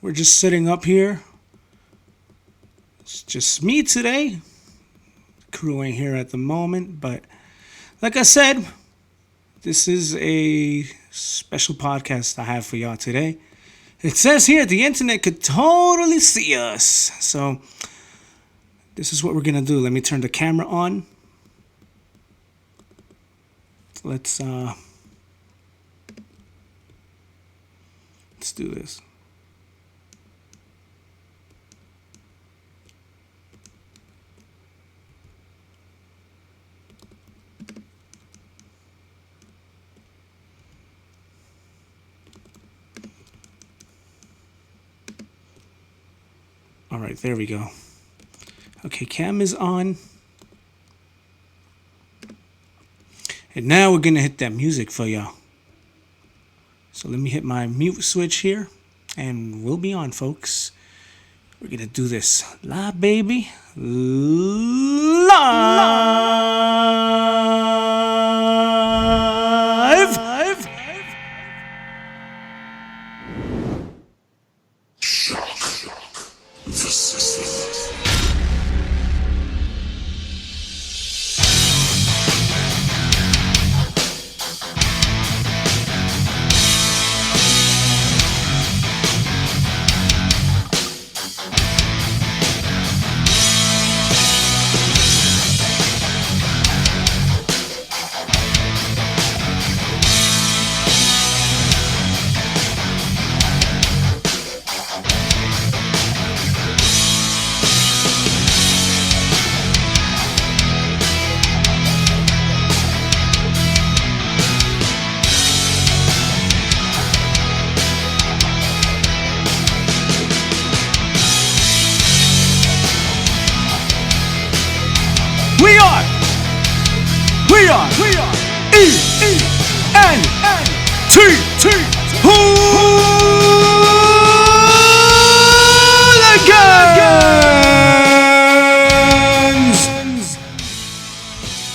We're just sitting up here. It's just me today. Crew ain't here at the moment, but like I said, this is a special podcast I have for y'all today. It says here the internet could totally see us. So this is what we're gonna do. Let me turn the camera on. Let's do this. All right, there we go. Okay, cam is on. And now we're going to hit that music for y'all. So let me hit my mute switch here. And we'll be on, folks. We're going to do this live, baby. Live. We are ENTHooligins!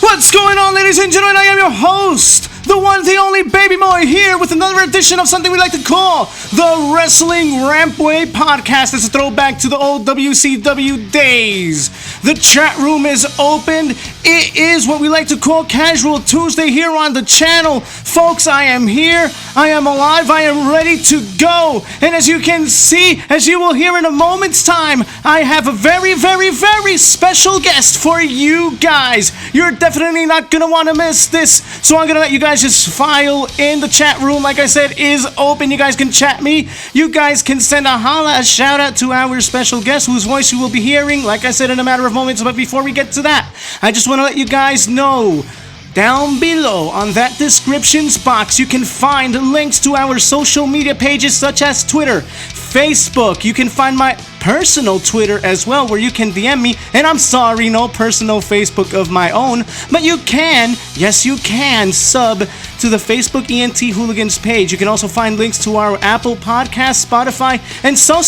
What's going on, ladies and gentlemen? I am your host, the one, the only Baby Boy, here with another edition of something we like to call the Wrestling RampWay podcast. It's a throwback to the old WCW days. The chat room is open. It is what we like to call Casual Tuesday here on the channel. Folks, I am here. I am alive. I am ready to go. And as you can see, as you will hear in a moment's time, I have a very, very, very special guest for you guys. You're definitely not going to want to miss this. So I'm going to let you guys just file in. The chat room, like I said, is open. You guys can chat me. You guys can send a holla, a shout out to our special guest whose voice you will be hearing, like I said, in a matter of moments. But before we get to that, I just want to let you guys know down below on that descriptions box you can find links to our social media pages such as Twitter, Facebook. You can find my personal Twitter as well, where you can DM me. And I'm sorry, no personal Facebook of my own, but you can, yes you can, sub to the Facebook ENTHooligins page. You can also find links to our Apple Podcast, Spotify, and so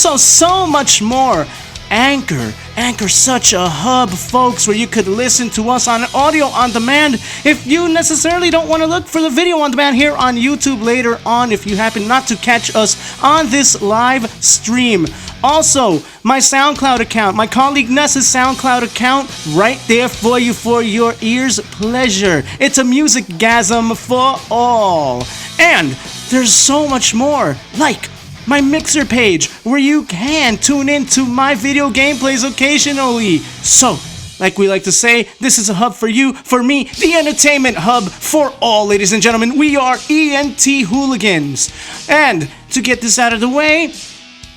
much more. Anchor, such a hub, folks, where you could listen to us on audio on demand if you necessarily don't want to look for the video on demand here on YouTube later on, if you happen not to catch us on this live stream. Also, my SoundCloud account, my colleague Ness's SoundCloud account, right there for you for your ears' pleasure. It's a music-gasm for all. And there's so much more, like my Mixer page, where you can tune into my video gameplays occasionally. So, like we like to say, this is a hub for you, for me, the entertainment hub for all, ladies and gentlemen. We are ENTHooligins. And to get this out of the way,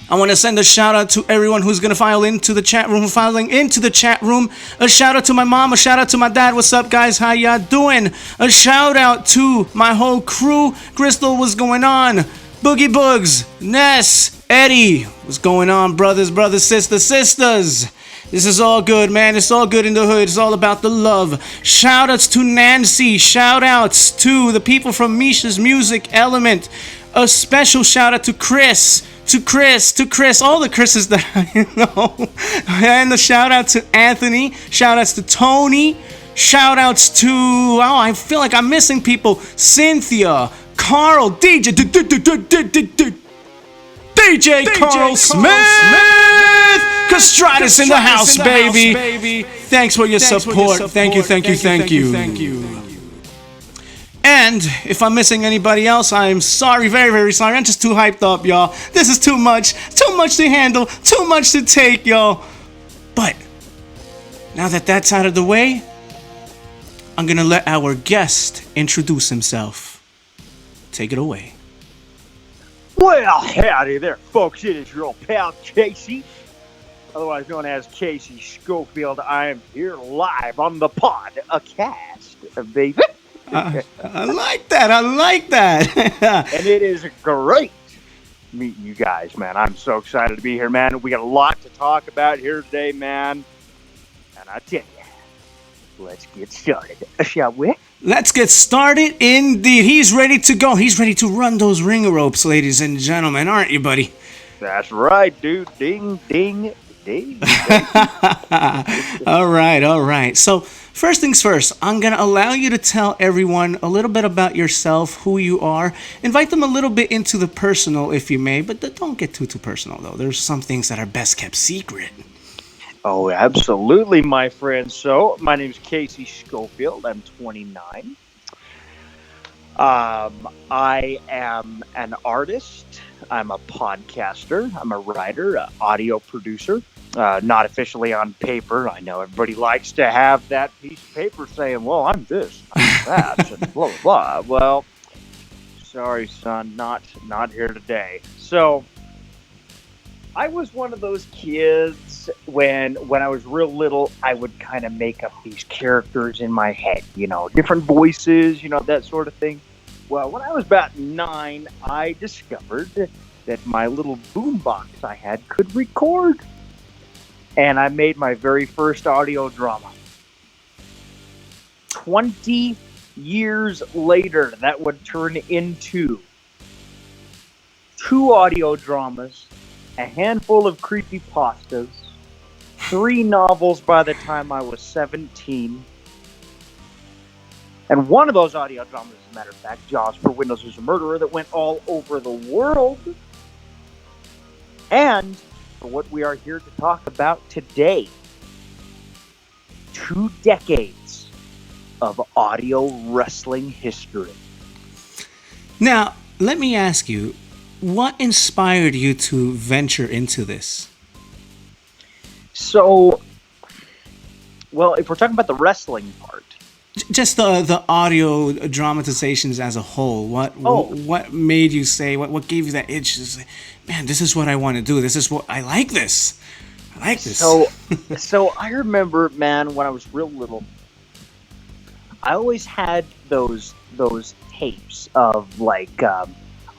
I want to send a shout out to everyone who's going to file into the chat room, filing into the chat room. A shout out to my mom, a shout out to my dad. What's up, guys? How y'all doing? A shout out to my whole crew. Crystal, what's going on? Boogie Boogs, Ness, Eddie, what's going on, brothers, sisters? This is all good, man. It's all good in the hood. It's all about the love. Shout-outs to Nancy. Shout-outs to the people from Misha's Music Element. A special shout-out to Chris. All the Chris's that I know. And a shout-out to Anthony. Shout-outs to Tony. Shout-outs to, I feel like I'm missing people. Cynthia. Carl, DJ, DJ Carl Smith! Castratus in the house, baby! Thanks for your support. Thank you. And if I'm missing anybody else, I'm sorry, very sorry. I'm just too hyped up, y'all. This is too much to handle, too much to take, y'all. But now that that's out of the way, I'm gonna let our guest introduce himself. Take it away. Well, howdy there, folks. It is your old pal Casey, otherwise known as Casey Schofield. I am here live on the PodCast, baby. I like that. And it is great meeting you guys, man. I'm so excited to be here, man. We got a lot to talk about here today, man. And I tell you, let's get started, shall we? Let's get started indeed. He's ready to go. He's ready to run those ring ropes, ladies and gentlemen, aren't you, buddy? That's right, dude. Ding, ding, ding. All right. So, first things first, I'm going to allow you to tell everyone a little bit about yourself, who you are. Invite them a little bit into the personal, if you may, but don't get too personal, though. There's some things that are best kept secret. Oh, absolutely, my friend. So, my name is Casey Schofield. I'm 29. I am an artist. I'm a podcaster. I'm a writer, an audio producer. Not officially on paper. I know everybody likes to have that piece of paper saying, well, I'm this, I'm that, and blah, blah, blah. Well, sorry, son, not here today. So, I was one of those kids when I was real little, I would kind of make up these characters in my head, different voices, that sort of thing. Well, when I was about 9, I discovered that my little boombox I had could record. And I made my very first audio drama. 20 years later, that would turn into 2 audio dramas, a handful of creepypastas, 3 novels by the time I was 17. And one of those audio dramas, as a matter of fact, Jaws for Windows is a Murderer, that went all over the world. And for what we are here to talk about today, 2 decades of audio wrestling history. Now, let me ask you, what inspired you to venture into this? So, well, if we're talking about the wrestling part, just the audio dramatizations as a whole. What made you say? What gave you that itch to say, man, this is what I want to do. This is what I like. This. So I remember, man, when I was real little, I always had those tapes of like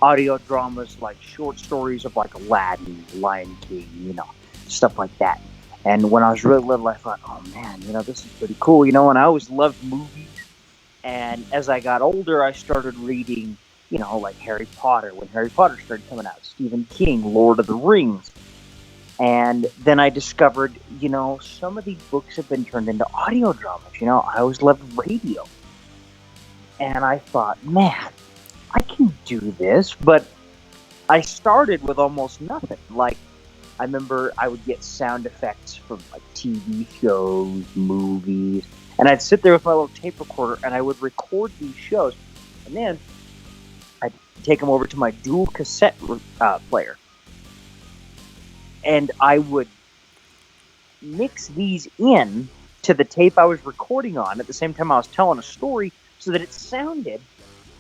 audio dramas, like short stories of like Aladdin, Lion King, stuff like that. And when I was really little, I thought, oh man, this is pretty cool, and I always loved movies. And as I got older, I started reading, like Harry Potter, when Harry Potter started coming out, Stephen King, Lord of the Rings. And then I discovered, some of these books have been turned into audio dramas. I always loved radio. And I thought, man, I can do this. But I started with almost nothing. Like, I remember I would get sound effects from like TV shows, movies, and I'd sit there with my little tape recorder and I would record these shows, and then I'd take them over to my dual cassette player, and I would mix these in to the tape I was recording on at the same time I was telling a story, so that it sounded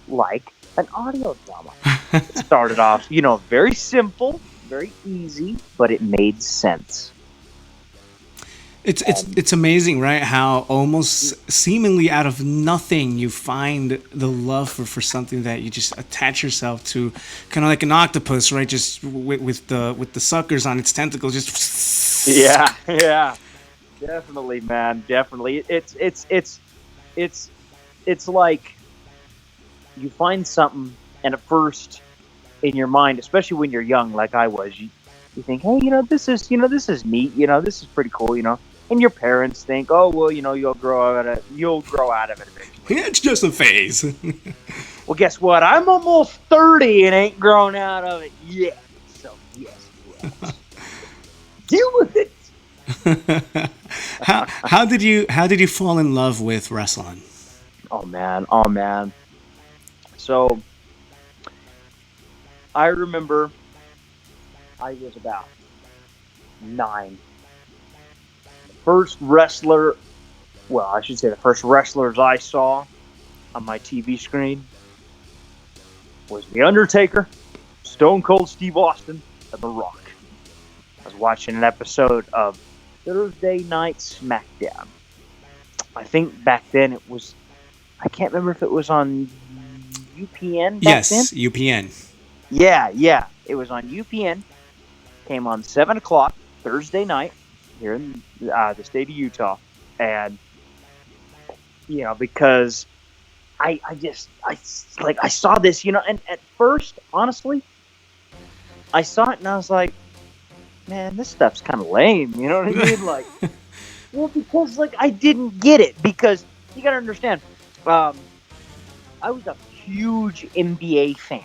like an audio drama. It started off, very simple, very easy, but it made sense. It's amazing, right? How almost seemingly out of nothing you find the love for something that you just attach yourself to, kind of like an octopus, right? Just with the suckers on its tentacles, just yeah, definitely, man, definitely. It's like you find something, and at first, in your mind, especially when you're young, like I was, you think, hey, this is neat, this is pretty cool, and your parents think, oh, well, you'll grow out of it eventually. Yeah, it's just a phase. Well, guess what? I'm almost 30 and ain't grown out of it yet. So Deal with it. How did you fall in love with wrestling? Oh man. So I remember I was about 9. The first wrestlers I saw on my TV screen was The Undertaker, Stone Cold Steve Austin, and The Rock. I was watching an episode of Thursday Night SmackDown. I think back then it was, I can't remember if it was on UPN back then. Yes, UPN. Yeah. It was on UPN. Came on 7 o'clock Thursday night here in the state of Utah. And, because I saw this, and at first, honestly, I saw it and I was like, man, this stuff's kind of lame. You know what I mean? Like, well, because, I didn't get it. Because, you got to understand, I was a huge NBA fan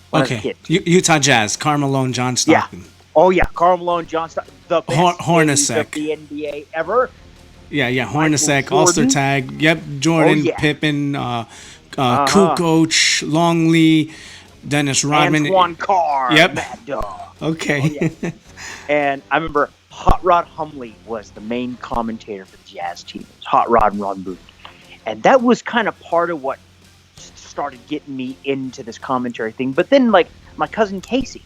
when I was a kid. Utah Jazz, Karl Malone, John Stockton. Yeah. Oh, yeah, Karl Malone, John Stockton. The best Hornacek of the NBA ever. Yeah, Hornacek, All-Star Tag. Yep, Jordan, Pippen, Kukoc, Longley, Dennis Rodman. Antoine Carr. Yep. Mad Dog. Okay. Oh, yeah. And I remember Hot Rod Humley was the main commentator for the Jazz team. It was Hot Rod and Ron Boone. And that was kind of part of what started getting me into this commentary thing. But then, my cousin Casey,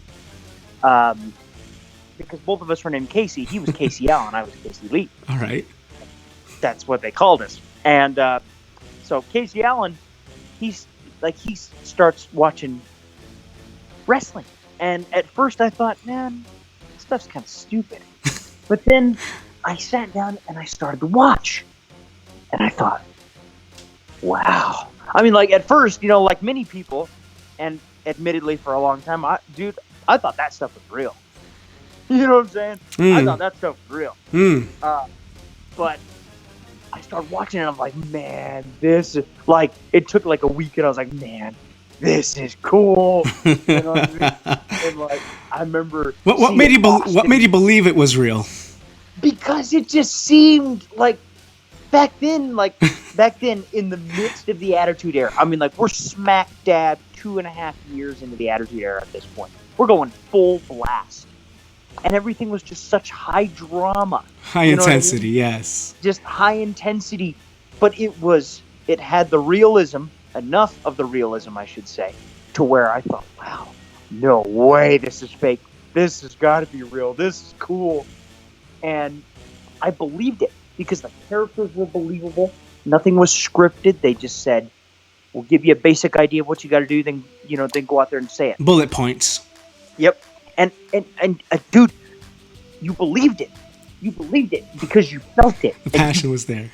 because both of us were named Casey, he was Casey Allen, I was Casey Lee. All right. That's what they called us. And so Casey Allen, he starts watching wrestling. And at first I thought, man, this stuff's kind of stupid. But then I sat down and I started to watch. And I thought, wow. I mean, at first, like many people, and admittedly for a long time, I thought that stuff was real. You know what I'm saying? I thought that stuff was real. But I started watching it and I'm like, man, this is, it took a week and I was like, man, this is cool. You know what I mean? And I remember what made you believe it was real? Because it just seemed back then in the midst of the Attitude Era. I mean, we're smack dab 2.5 years into the Attitude Era at this point. We're going full blast. And everything was just such high drama. High intensity, I mean? Yes. Just high intensity. But it had the realism, enough of the realism, I should say, to where I thought, wow, no way this is fake. This has got to be real. This is cool. And I believed it because the characters were believable. Nothing was scripted. They just said, we'll give you a basic idea of what you got to do, then go out there and say it. Bullet points. Yep. And dude, you believed it. You believed it because you felt it. The passion was there.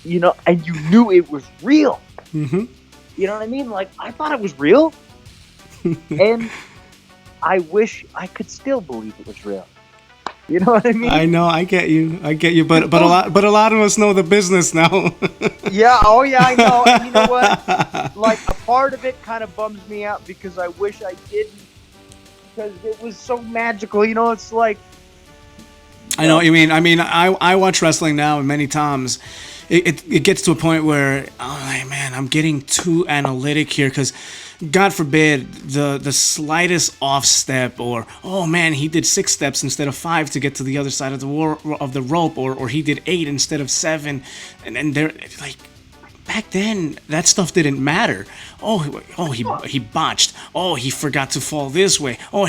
And you knew it was real. Mm-hmm. You know what I mean? I thought it was real. And I wish I could still believe it was real. You know what I mean? I know, I get you. But a lot of us know the business now. Yeah, oh yeah, I know. And you know what? A part of it kind of bums me out because I wish I didn't. Because it was so magical, it's I know what you mean. I mean, I watch wrestling now, and many times it gets to a point where, man, I'm getting too analytic here because, God forbid, the slightest off step or, oh man, he did 6 steps instead of 5 to get to the other side of the rope, or he did 8 instead of 7, and they're back then, that stuff didn't matter. He botched. Oh, he forgot to fall this way. Oh,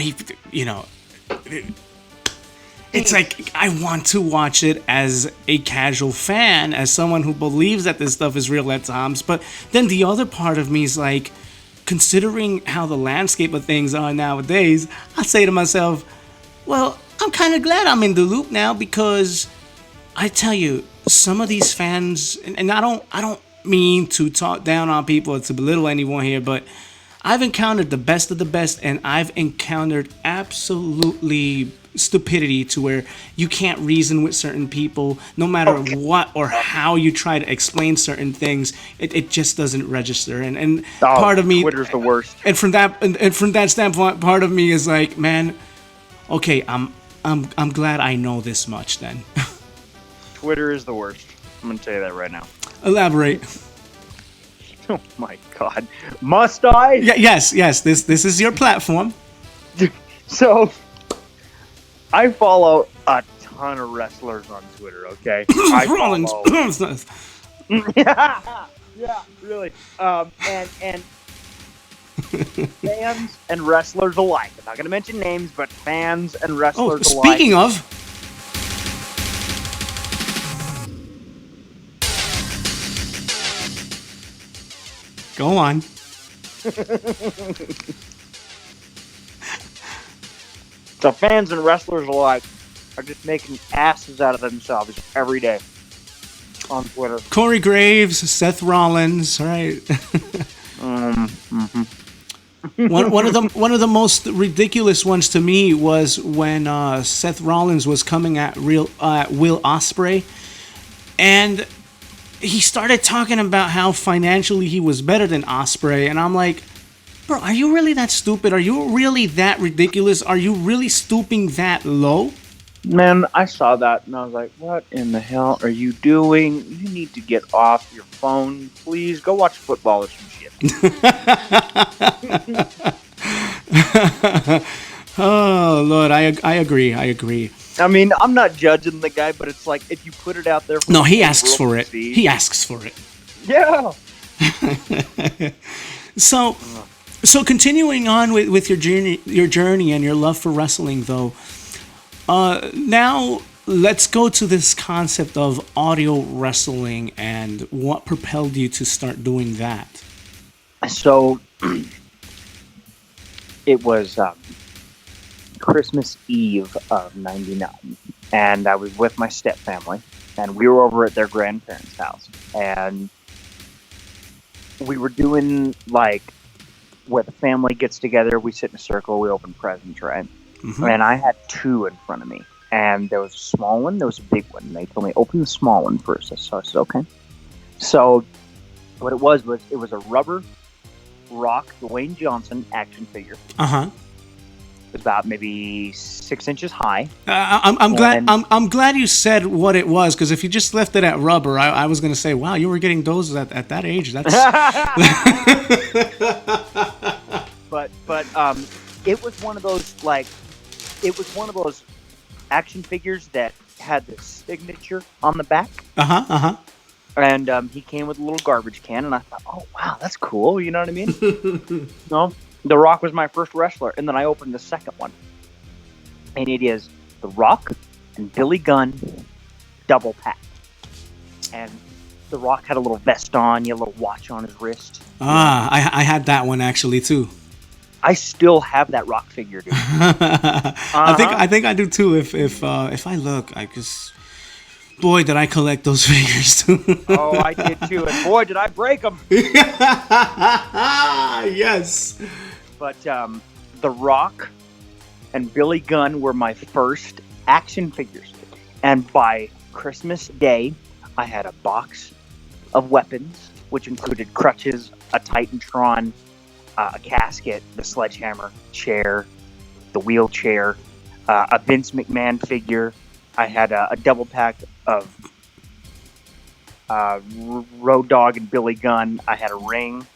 it's I want to watch it as a casual fan, as someone who believes that this stuff is real at times. But then the other part of me is considering how the landscape of things are nowadays, I say to myself, well, I'm kind of glad I'm in the loop now because I tell you, some of these fans, and I don't mean to talk down on people or to belittle anyone here, but I've encountered the best of the best, and I've encountered absolutely stupidity to where you can't reason with certain people no matter what or how you try to explain certain things. It just doesn't register, and part of me, Twitter's the worst. And from that standpoint, part of me is man, okay, I'm glad I know this much then. Twitter is the worst. I'm gonna tell you that right now. Elaborate. Oh my god. Must I? Yes. This is your platform. So, I follow a ton of wrestlers on Twitter, okay? I Rollins. yeah, really. And fans and wrestlers alike. I'm not going to mention names, but fans and wrestlers alike. Speaking of, go on. So fans and wrestlers alike are just making asses out of themselves every day on Twitter. Corey Graves, Seth Rollins, right? One of the most ridiculous ones to me was when Seth Rollins was coming at Will Ospreay, and he started talking about how financially he was better than Ospreay, and I'm like, bro, are you really that stupid? Are you really that ridiculous? Are you really stooping that low? Man, I saw that and I was like, what in the hell are you doing? You need to get off your phone. Please go watch football or some shit. Oh, Lord, I agree. I mean, I'm not judging the guy, but it's like if you put it out there... No, he asks for it. He asks for it. Yeah. So continuing on with your journey and your love for wrestling, though, now let's go to this concept of audio wrestling and what propelled you to start doing that. So it was Christmas Eve of '99, and I was with my stepfamily, and we were over at their grandparents' house, and we were doing like where the family gets together, we sit in a circle, we open presents, right? Mm-hmm. And I had two in front of me, and there was a small one, there was a big one, and they told me, open the small one first. So I said, okay. So what it was it was a rubber Rock Dwayne Johnson action figure. Uh-huh. It was about maybe 6 inches high. I'm glad you said what it was, because if you just left it at rubber, I was going to say, wow, you were getting those at that age. That's but it was one of those action figures that had the signature on the back. And he came with a little garbage can, and I thought, oh wow, that's cool. You know what I mean? No. The Rock was my first wrestler, and then I opened the second one, and it is The Rock and Billy Gunn double pack. And The Rock had a little vest on, a little watch on his wrist. I had that one actually too. I still have that Rock figure, dude. I think I do too. If I look, I just, boy, did I collect those figures too. Oh, I did too, and boy, did I break them. Yes. But The Rock and Billy Gunn were my first action figures. And by Christmas Day, I had a box of weapons, which included crutches, a Titantron, a casket, the sledgehammer, chair, the wheelchair, a Vince McMahon figure. I had a double pack of Road Dogg and Billy Gunn. I had a ring.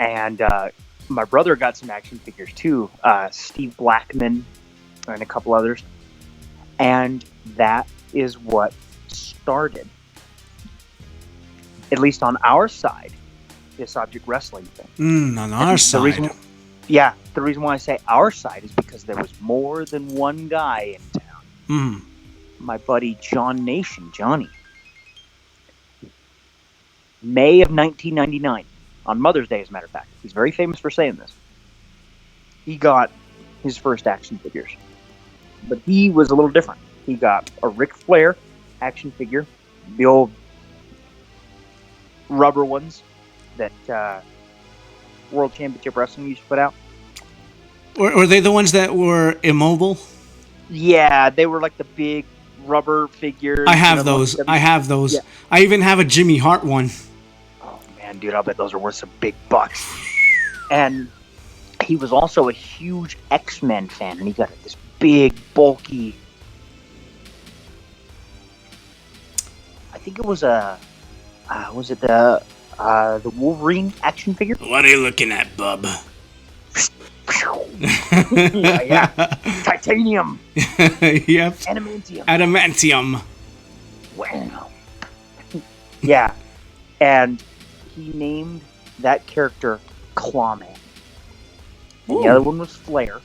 And my brother got some action figures too, Steve Blackman and a couple others. And that is what started, at least on our side, this object wrestling thing. On our side. The reason why I say our side is because there was more than one guy in town. My buddy John Nation, Johnny. May of 1999. On Mother's Day, as a matter of fact. He's very famous for saying this. He got his first action figures. But he was a little different. He got a Ric Flair action figure. The old rubber ones that World Championship Wrestling used to put out. Were they the ones that were immobile? Yeah, they were like the big rubber figures. I have those. Yeah. I even have a Jimmy Hart one. Dude, I'll bet those are worth some big bucks. And he was also a huge X-Men fan, and he got this big, bulky. I think it was was it the Wolverine action figure? What are you looking at, bub? yeah. Titanium. Yep. Adamantium. Wow. Yeah. And he named that character Clawman. And the other one was Flair.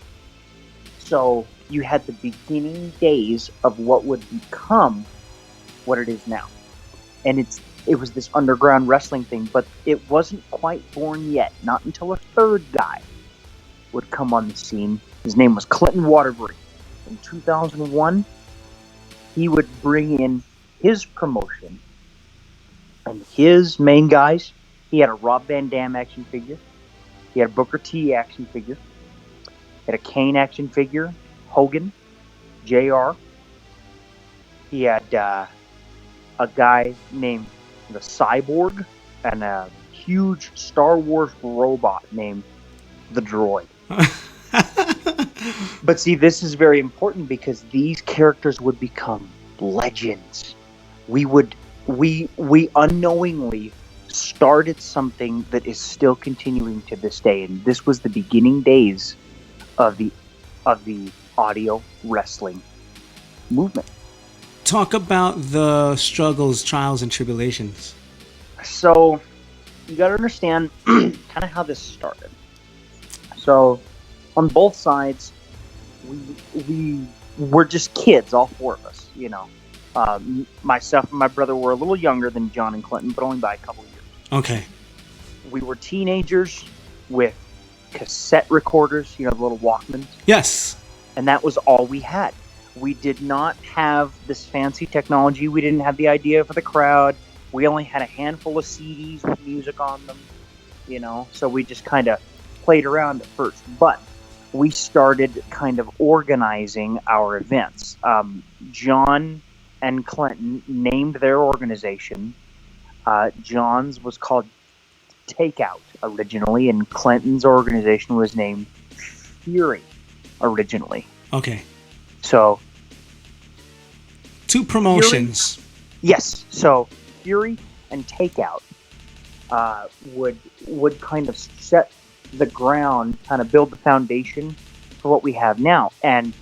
So you had the beginning days of what would become what it is now. And it was this underground wrestling thing, but it wasn't quite born yet. Not until a third guy would come on the scene. His name was Clinton Waterbury. In 2001, he would bring in his promotion and his main guys. He had a Rob Van Dam action figure. He had a Booker T action figure. He had a Kane action figure. Hogan. JR. He had a guy named the Cyborg and a huge Star Wars robot named the Droid. But see, this is very important because these characters would become legends. We unknowingly started something that is still continuing to this day, and this was the beginning days of the audio wrestling movement. Talk about the struggles, trials, and tribulations. So, you got to understand kind of how this started. So, on both sides, we were just kids, all four of us, you know. Myself and my brother were a little younger than John and Clinton, but only by a couple of years. Okay. We were teenagers with cassette recorders, you know, the little Walkmans. Yes. And that was all we had. We did not have this fancy technology. We didn't have the idea for the crowd. We only had a handful of CDs with music on them, you know. So we just kind of played around at first. But we started kind of organizing our events. John and Clinton named their organization. John's was called Takeout originally, and Clinton's organization was named Fury originally. Okay. So, two promotions. Fury, yes. So Fury and Takeout would kind of set the ground, kind of build the foundation for what we have now. And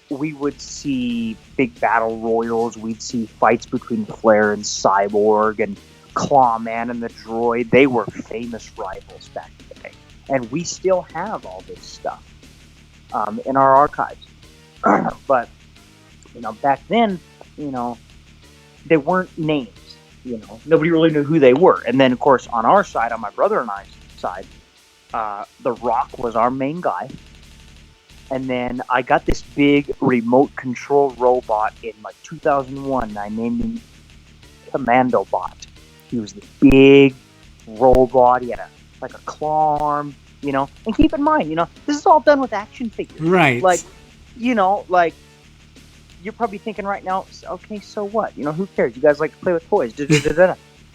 we would see big battle royals. We'd see fights between Flair and Cyborg and Clawman and the Droid. They were famous rivals back in the day. And we still have all this stuff in our archives. But, you know, back then, you know, they weren't names, you know. Nobody really knew who they were. And then, of course, on our side, on my brother and I's side, The Rock was our main guy. And then I got this big remote control robot in like 2001. I named him Commando Bot. He was this big robot. He had a claw arm, you know. And keep in mind, you know, this is all done with action figures. Right. Like, you know, like, you're probably thinking right now, okay, so what? You know, who cares? You guys like to play with toys.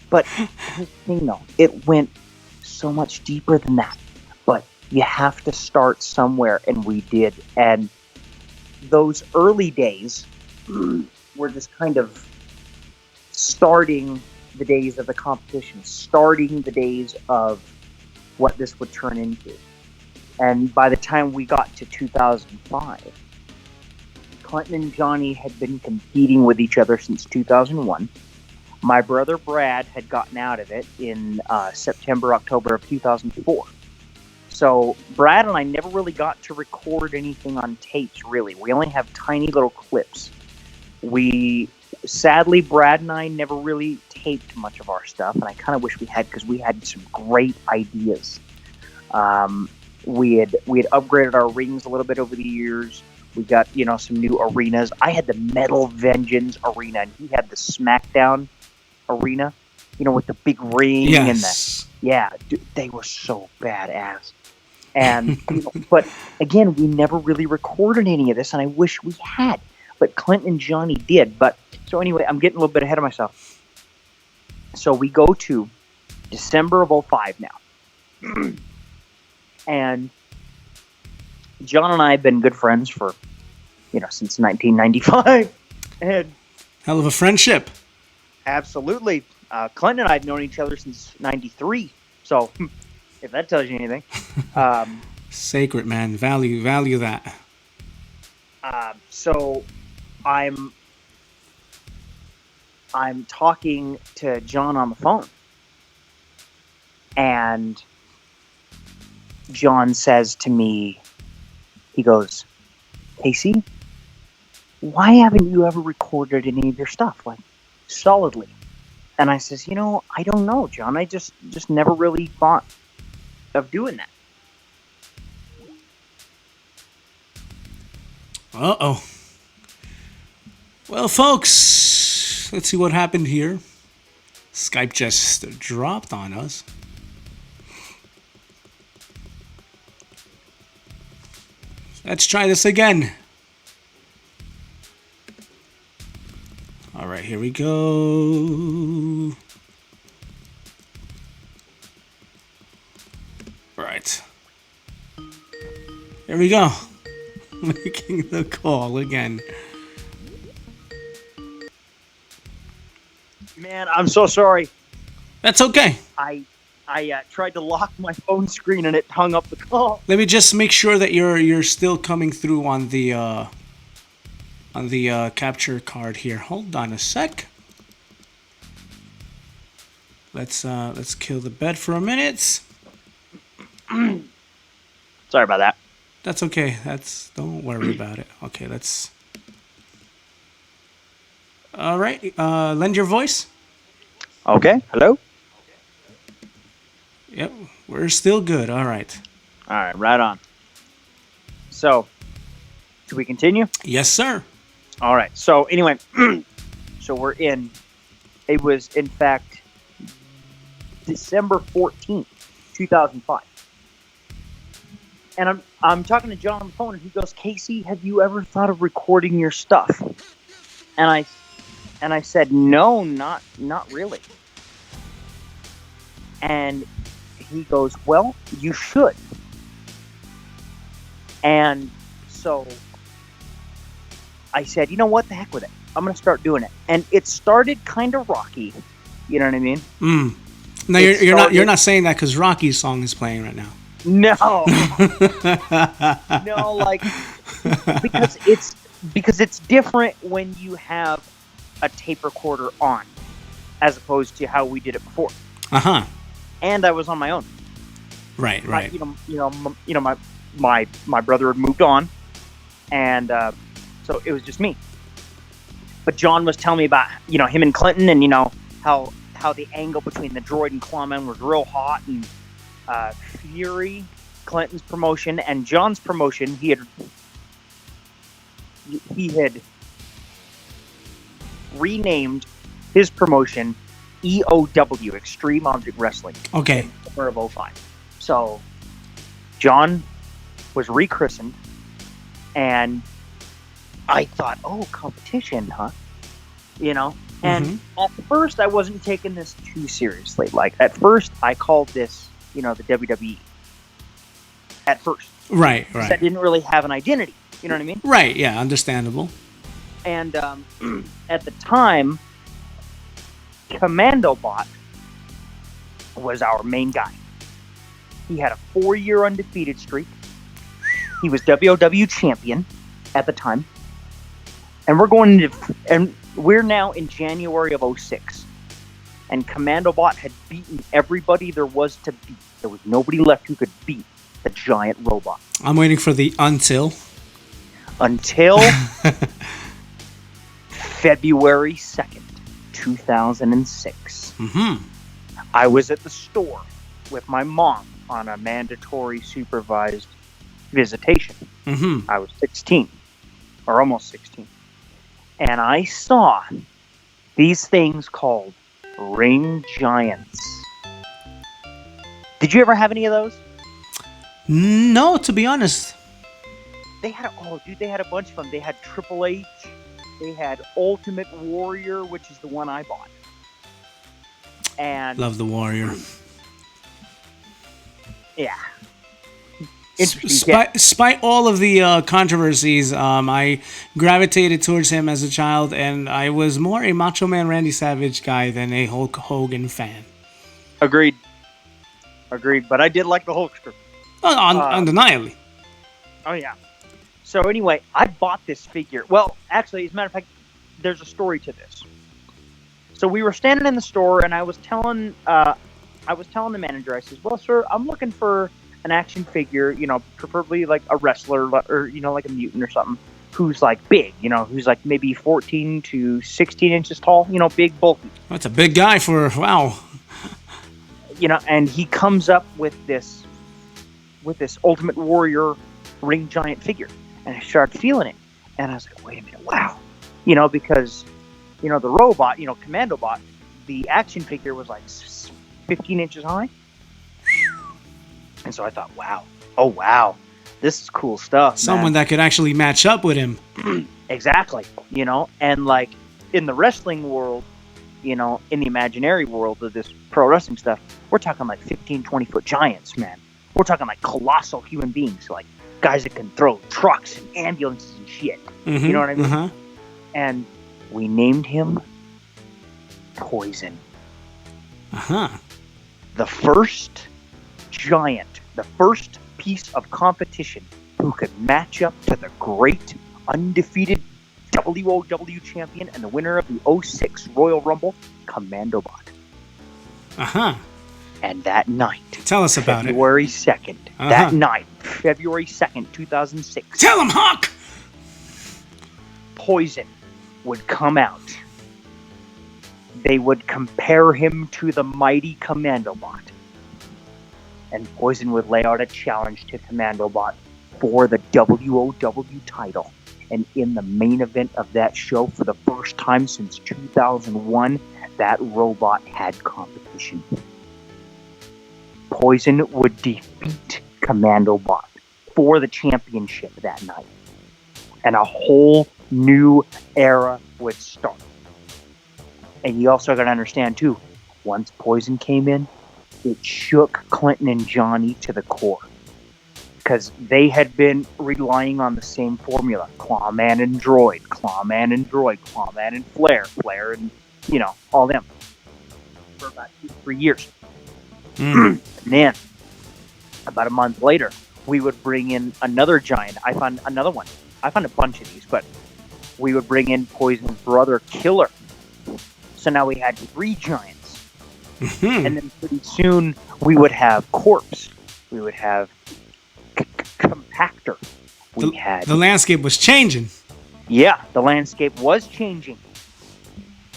But here's the thing, though. It went so much deeper than that. But you have to start somewhere, and we did. And those early days were just kind of starting the days of the competition, starting the days of what this would turn into. And by the time we got to 2005, Clinton and Johnny had been competing with each other since 2001. My brother Brad had gotten out of it in September, October of 2004. So Brad and I never really got to record anything on tapes, really. We only have tiny little clips. Sadly, Brad and I never really taped much of our stuff, and I kind of wish we had, because we had some great ideas. We had upgraded our rings a little bit over the years. We got, you know, some new arenas. I had the Metal Vengeance arena, and he had the SmackDown arena, you know, with the big ring. Yes. And dude, they were so badass. And you know, but again, we never really recorded any of this, and I wish we had. But Clint and Johnny did. But so anyway, I'm getting a little bit ahead of myself. So we go to December of 2005 now. And John and I have been good friends for since 1995. And hell of a friendship. Absolutely. Clint and I have known each other since 93. So, if that tells you anything. Sacred, man. Value that. So, I'm talking to John on the phone. And John says to me, he goes, Casey, why haven't you ever recorded any of your stuff, like, solidly? And I says, I don't know, John. I just never really thought of doing that. Uh-oh. Well, folks, let's see what happened here. Skype just dropped on us. Let's try this again. All right, here we go. Right. Here we go. Making the call again. Man, I'm so sorry. That's okay. I tried to lock my phone screen and it hung up the call. Let me just make sure that you're still coming through on the capture card here. Hold on a sec. Let's kill the bed for a minute. Sorry about that. That's okay. Don't worry about it. Okay, let's. All right. Lend your voice. Okay. Hello. Yep, we're still good. All right. All right. Right on. So, should we continue? Yes, sir. All right. So anyway, so it was in fact December 14th, 2005. And I'm talking to John on the phone and he goes, Casey, have you ever thought of recording your stuff? And I said, no, not really. And he goes, well, you should. And so I said, you know what, the heck with it. I'm going to start doing it. And it started kind of rocky. You know what I mean? No, you're not saying that because Rocky's song is playing right now. No. No, like, because it's different when you have a tape recorder on as opposed to how we did it before. Uh-huh. And I was on my own. Right. My brother had moved on, and so it was just me. But John was telling me about him and Clinton, and how the angle between the droid and Clawman was real hot, and Fury, Clinton's promotion, and John's promotion, he had renamed his promotion EOW, Extreme Object Wrestling. Okay. In summer of 05. So, John was rechristened, and I thought, oh, competition, huh? And at first I wasn't taking this too seriously. Like, at first I called this, the WWE. At first. Right. I didn't really have an identity. You know what I mean? Right, yeah, understandable. And at the time, Commando Bot was our main guy. He had a 4-year undefeated streak. He was WOW champion at the time. And we're now in January of 06. And Commando Bot had beaten everybody there was to beat. There was nobody left who could beat the giant robot. I'm waiting for the until February 2nd, 2006. I was at the store with my mom on a mandatory supervised visitation. I was 16, or almost 16. And I saw these things called ring giants. Did you ever have any of those? No, to be honest. They had a bunch of them. They had Triple H. They had Ultimate Warrior, which is the one I bought. And love the Warrior. Yeah. Interesting. Despite all of the controversies, I gravitated towards him as a child, and I was more a Macho Man Randy Savage guy than a Hulk Hogan fan. Agreed. But I did like the Hulkster. Undeniably. Oh, yeah. So anyway, I bought this figure. Well, actually, as a matter of fact, there's a story to this. So we were standing in the store, and I was telling the manager, I said, well, sir, I'm looking for an action figure, preferably like a wrestler or, like a mutant or something, who's like big, who's like maybe 14 to 16 inches tall, big, bulky. That's a big guy for, wow. And he comes up with this Ultimate Warrior ring giant figure. And I started feeling it. And I was like, wait a minute, wow. Because, the robot, Commando Bot, the action figure was like 15 inches high. And so I thought, wow, this is cool stuff. Someone that could actually match up with him. Exactly. And like in the wrestling world, in the imaginary world of this pro wrestling stuff, we're talking like 15, 20-foot giants, man. We're talking like colossal human beings, like guys that can throw trucks and ambulances and shit. Mm-hmm, you know what I mean? Uh-huh. And we named him Poison. Uh-huh. The first giant, the first piece of competition who could match up to the great undefeated WOW champion and the winner of the 06 Royal Rumble, Commando Bot. Uh-huh. And that night, tell us about February 2nd, that night, February 2nd, 2006. Tell him, Hawk! Poison would come out. They would compare him to the mighty Commando Bot. And Poison would lay out a challenge to Commando Bot for the WOW title. And in the main event of that show, for the first time since 2001, that robot had competition. Poison would defeat Commando Bot for the championship that night. And a whole new era would start. And you also got to understand, too, once Poison came in, it shook Clinton and Johnny to the core. Because they had been relying on the same formula. Clawman and Droid, Clawman and Droid, Clawman and Flair and, all them. For about 2-3 years. And then, about a month later, we would bring in another giant. I found another one. I found a bunch of these, but we would bring in Poison's brother, Killer. So now we had 3 giants. And then pretty soon, we would have Corpse. We would have Compactor. The landscape was changing. Yeah, the landscape was changing.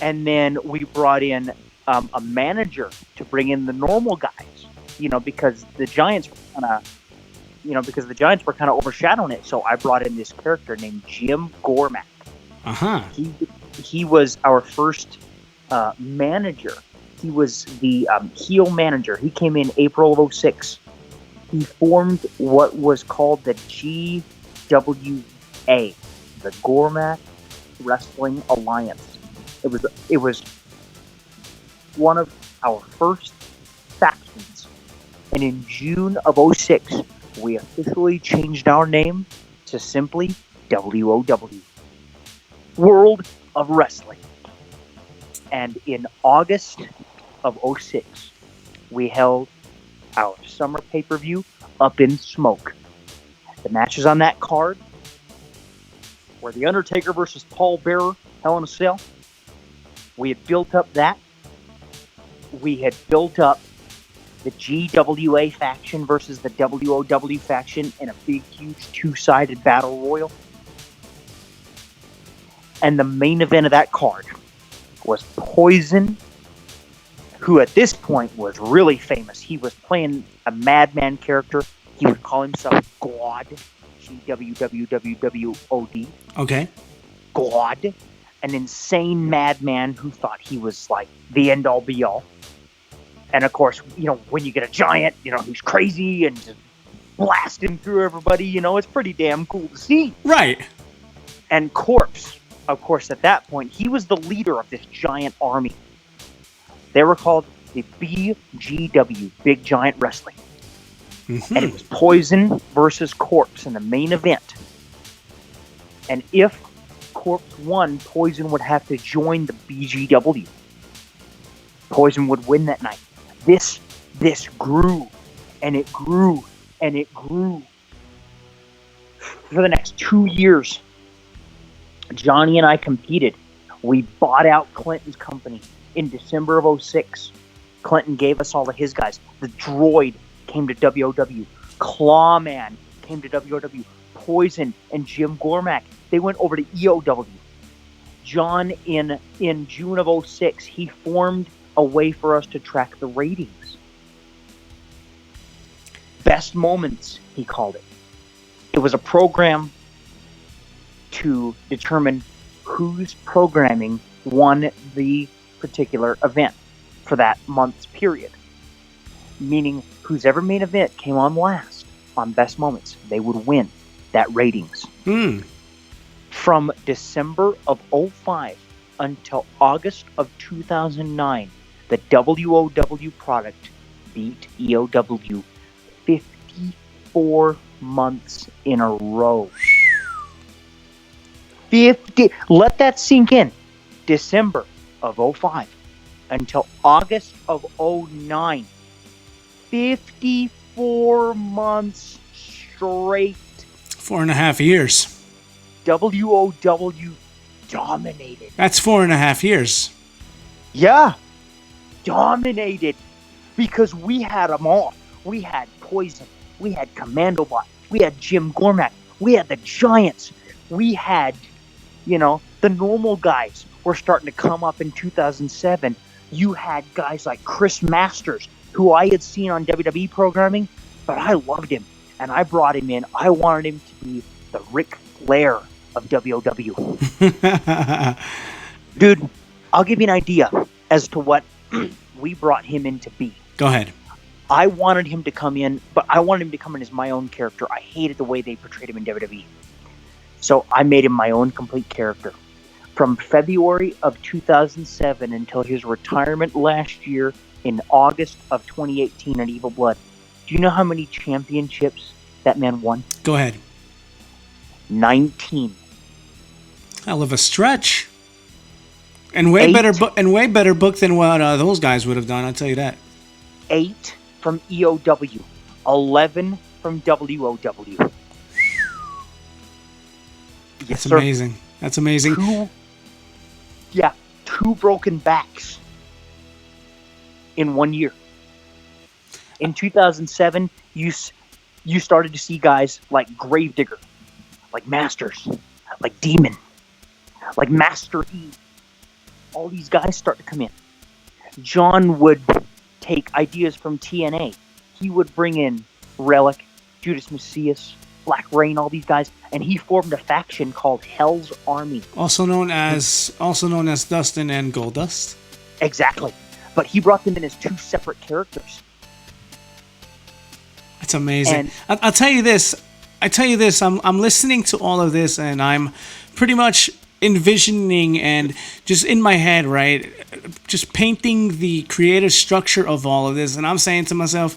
And then we brought in a manager to bring in the normal guys, because the giants were kind of overshadowing it. So I brought in this character named Jim Gormack. Uh-huh. He was our first manager. He was the heel manager. He came in April of 06. He formed what was called the GWA, the Gormack Wrestling Alliance. It was one of our first factions. And in June of 06, we officially changed our name to simply WOW, World of Wrestling. And in August of 06, we held our summer pay-per-view Up in Smoke. The matches on that card were The Undertaker versus Paul Bearer, Hell in a Cell. We had built up that. We had built up the GWA faction versus the WOW faction in a big, huge 2-sided battle royal. And the main event of that card was Poison, who at this point was really famous. He was playing a madman character. He would call himself God. GWWWWOD. Okay. God. An insane madman who thought he was like the end all be all. And of course, when you get a giant, who's crazy and just blasting through everybody, it's pretty damn cool to see. Right. And Corpse, of course, at that point, he was the leader of this giant army. They were called the BGW, Big Giant Wrestling. Mm-hmm. And it was Poison versus Corpse in the main event. And if Corpse won, Poison would have to join the BGW. Poison would win that night. This grew, and it grew, and it grew. For the next 2 years, Johnny and I competed. We bought out Clinton's company in December of 2006. Clinton gave us all of his guys. The Droid came to WOW. Clawman came to WOW. Poison and Jim Gormack, they went over to EOW. John, in June of 2006, he formed a way for us to track the ratings. Best Moments, he called it. It was a program to determine whose programming won the particular event for that month's period. Meaning, whose ever main event came on last on Best Moments, they would win that ratings. From December of 2005 until August of 2009, the WOW product beat EOW 54 months in a row. 50. Let that sink in. December of 2005 until August of 2009. 54 months straight. 4.5 years. WOW dominated. That's 4.5 years. Yeah. Dominated. Because we had them all. We had Poison. We had Commando Bot. We had Jim Gormack. We had the Giants. We had, the normal guys were starting to come up in 2007. You had guys like Chris Masters, who I had seen on WWE programming, but I loved him. And I brought him in. I wanted him to be the Ric Flair of WOW. Dude, I'll give you an idea as to what we brought him in to be. Go ahead. I wanted him to come in, but I wanted him to come in as my own character. I hated the way they portrayed him in WWE. So I made him my own complete character. From February of 2007 until his retirement last year in August of 2018 at Evil Blood. Do you know how many championships that man won? Go ahead. 19. Hell of a stretch. And way better book than what those guys would have done, I'll tell you that. 8 from EOW. 11 from WOW. That's amazing. That's amazing. Two broken backs in 1 year. In 2007, you started to see guys like Gravedigger, like Masters, like Demon, like Master E. All these guys start to come in. John would take ideas from TNA. He would bring in Relic, Judas Messias, Black Rain, all these guys, and he formed a faction called Hell's Army. Also known as Dustin and Goldust. Exactly. But he brought them in as two separate characters. That's amazing. And I'll tell you this. I'm listening to all of this, and I'm pretty much envisioning and just in my head, right, just painting the creative structure of all of this. And I'm saying to myself,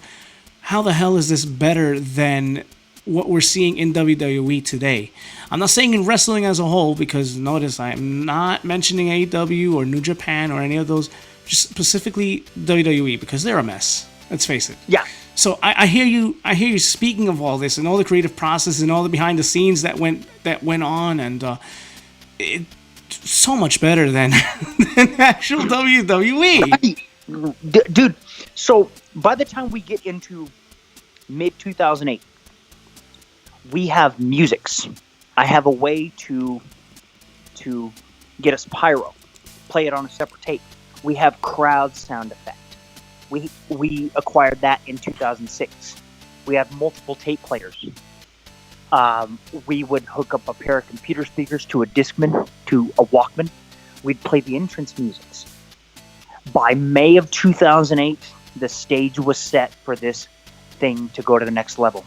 how the hell is this better than what we're seeing in WWE today? I'm not saying in wrestling as a whole, because notice I'm not mentioning AEW or New Japan or any of those, just specifically WWE, because they're a mess. Let's face it. Yeah. So I hear you speaking of all this and all the creative process and all the behind the scenes that went on, and it's so much better than actual WWE. Right. Dude, so by the time we get into mid 2008, we have musics. I have a way to get us pyro, play it on a separate tape. We have crowd sound effect. We acquired that in 2006. We have multiple tape players. We would hook up a pair of computer speakers to a Discman, to a Walkman. We'd play the entrance musics. By May of 2008, the stage was set for this thing to go to the next level.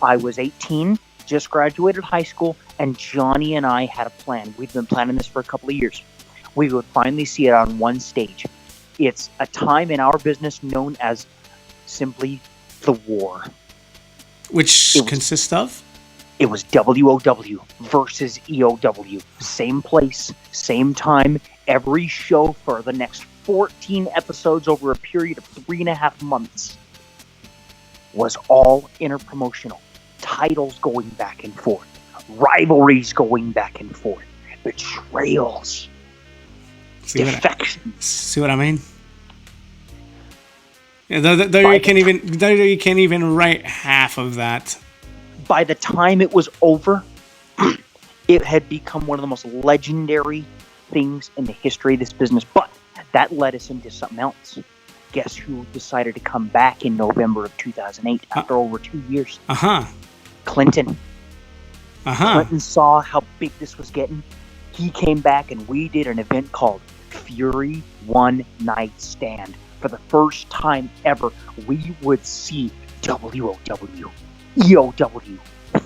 I was 18, just graduated high school, and Johnny and I had a plan. We've been planning this for a couple of years. We would finally see it on one stage. It's a time in our business known as simply the war. Which consists of? It was WOW versus EOW. Same place, same time, every show for the next 14 episodes over a period of 3.5 months was all interpromotional. Titles going back and forth. Rivalries going back and forth. Betrayals. Defection. See what I mean? Yeah, though you can't even write half of that. By the time it was over, it had become one of the most legendary things in the history of this business. But that led us into something else. Guess who decided to come back in November of 2008 after over 2 years? Clinton. Clinton saw how big this was getting. He came back and we did an event called Fury One Night Stand. For the first time ever, we would see WOW, EOW,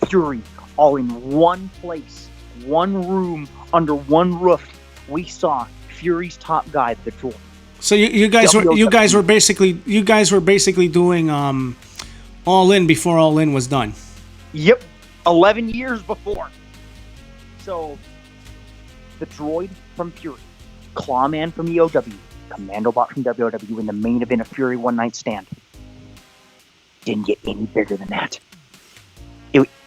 Fury, all in one place, one room, under one roof. We saw Fury's top guy, the Droid. So you guys were basically doing All In before All In was done. Yep, 11 years before. So the Droid from Fury, Clawman from EOW, Commandobot from WOW in the main event of Fury One Night Stand. Didn't get any bigger than that.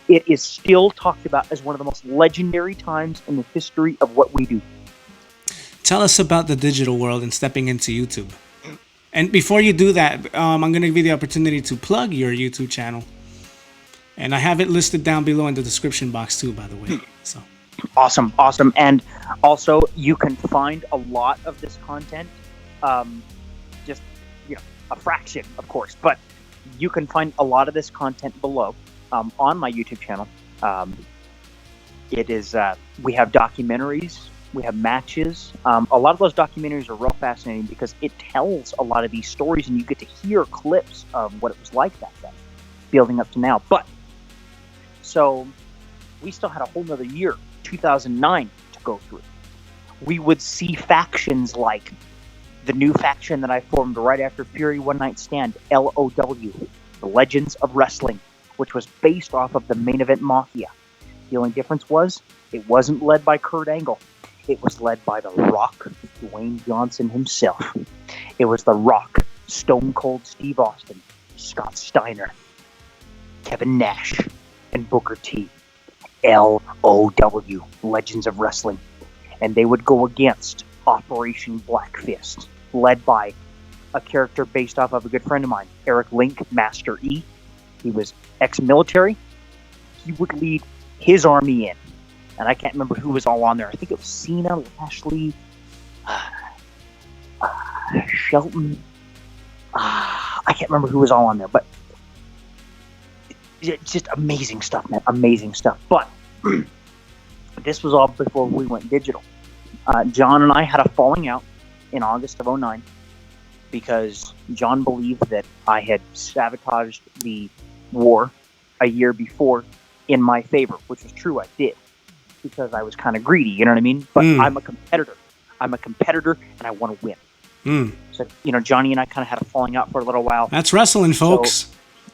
It is still talked about as one of the most legendary times in the history of what we do. Tell us about the digital world and stepping into YouTube. And before you do that, I'm going to give you the opportunity to plug your YouTube channel. And I have it listed down below in the description box too, by the way. So awesome. And also, you can find a lot of this content, just a fraction, of course, but you can find a lot of this content below on my YouTube channel. It is we have documentaries, we have matches. A lot of those documentaries are real fascinating because it tells a lot of these stories, and you get to hear clips of what it was like back then, building up to now. But so we still had a whole nother year, 2009, to go through. We would see factions like the new faction that I formed right after Fury One Night Stand, LOW, the Legends of Wrestling, which was based off of the Main Event Mafia. The only difference was it wasn't led by Kurt Angle. It was led by The Rock, Dwayne Johnson himself. It was The Rock, Stone Cold Steve Austin, Scott Steiner, Kevin Nash, and Booker T. LOW, Legends of Wrestling. And they would go against Operation Black Fist, led by a character based off of a good friend of mine, Eric Link, Master E. He was ex-military. He would lead his army in. And I can't remember who was all on there. I think it was Cena, Lashley, Shelton. I can't remember who was all on there. But just amazing stuff, man. Amazing stuff. But this was all before we went digital. John and I had a falling out in August of 2009 because John believed that I had sabotaged the war a year before in my favor, which was true. I did, because I was kind of greedy, you know what I mean? But I'm a competitor. And I want to win. So, Johnny and I kind of had a falling out for a little while. That's wrestling, folks. So,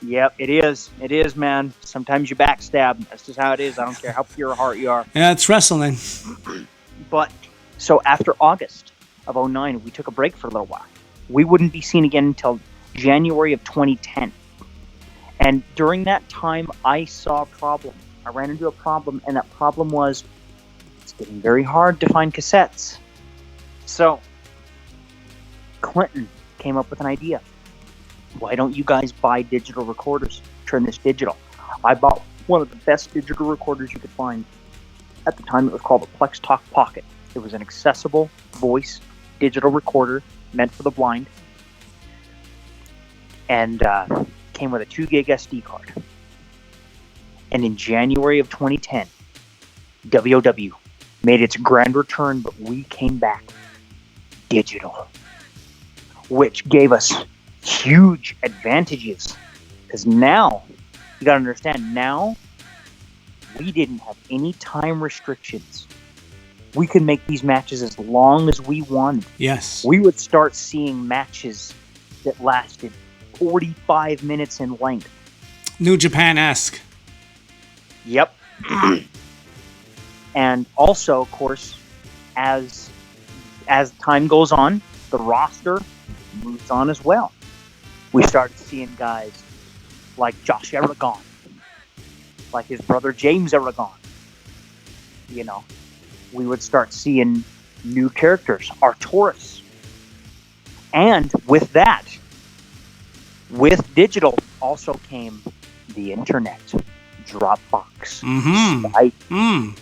yep, it is. It is, man. Sometimes you backstab. That's just how it is. I don't care how pure a heart you are. Yeah, it's wrestling. But, so after August of 2009, we took a break for a little while. We wouldn't be seen again until January of 2010. And during that time, I saw a problem. I ran into a problem, and that problem was it's getting very hard to find cassettes. So Clinton came up with an idea. Why don't you guys buy digital recorders? Turn this digital. I bought one of the best digital recorders you could find. At the time, it was called the Plex Talk Pocket. It was an accessible voice digital recorder meant for the blind. And came with a 2 gig SD card. And in January of 2010, WOW made its grand return, but we came back digital, which gave us huge advantages. Because now, you gotta understand, now we didn't have any time restrictions. We could make these matches as long as we wanted. Yes. We would start seeing matches that lasted 45 minutes in length. New Japan-esque. Yep. And also, of course, as time goes on, the roster moves on as well. We started seeing guys like Josh Aragon, like his brother James Aragon. You know, we would start seeing new characters, Arturus. And with that, with digital, also came the internet, Dropbox, Skype,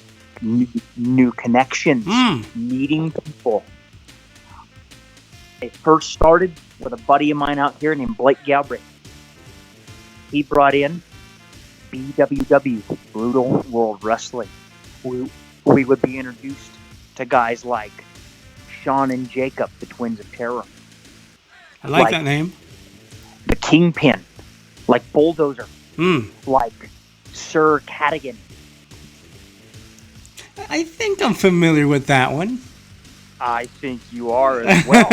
new connections, meeting people. It first started with a buddy of mine out here named Blake Galbraith. He brought in BWW, Brutal World Wrestling. We would be introduced to guys like Sean and Jacob, the Twins of Terror. I like that name. The Kingpin, like Bulldozer, like Sir Cadigan. I think I'm familiar with that one. I think you are as well.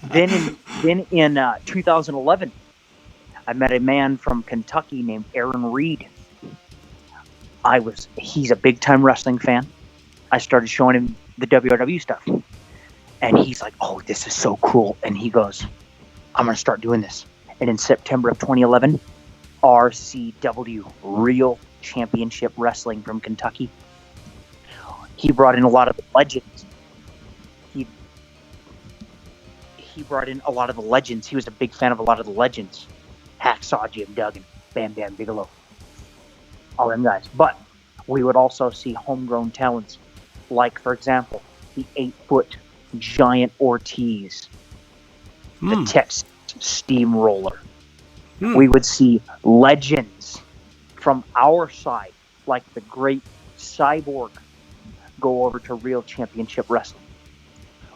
Then in 2011, I met a man from Kentucky named Aaron Reed. He's a big time wrestling fan. I started showing him the WRW stuff. And he's like, oh, this is so cool. And he goes, I'm going to start doing this. And in September of 2011, RCW, Real Championship Wrestling from Kentucky. He brought in a lot of the legends. He brought in a lot of the legends. He was a big fan of a lot of the legends. Hacksaw Jim Duggan, Bam Bam Bigelow. All them guys. But we would also see homegrown talents. Like, for example, the 8-foot giant Ortiz. The Texas Steamroller. We would see legends from our side, like the great Cyborg, go over to Real Championship Wrestling.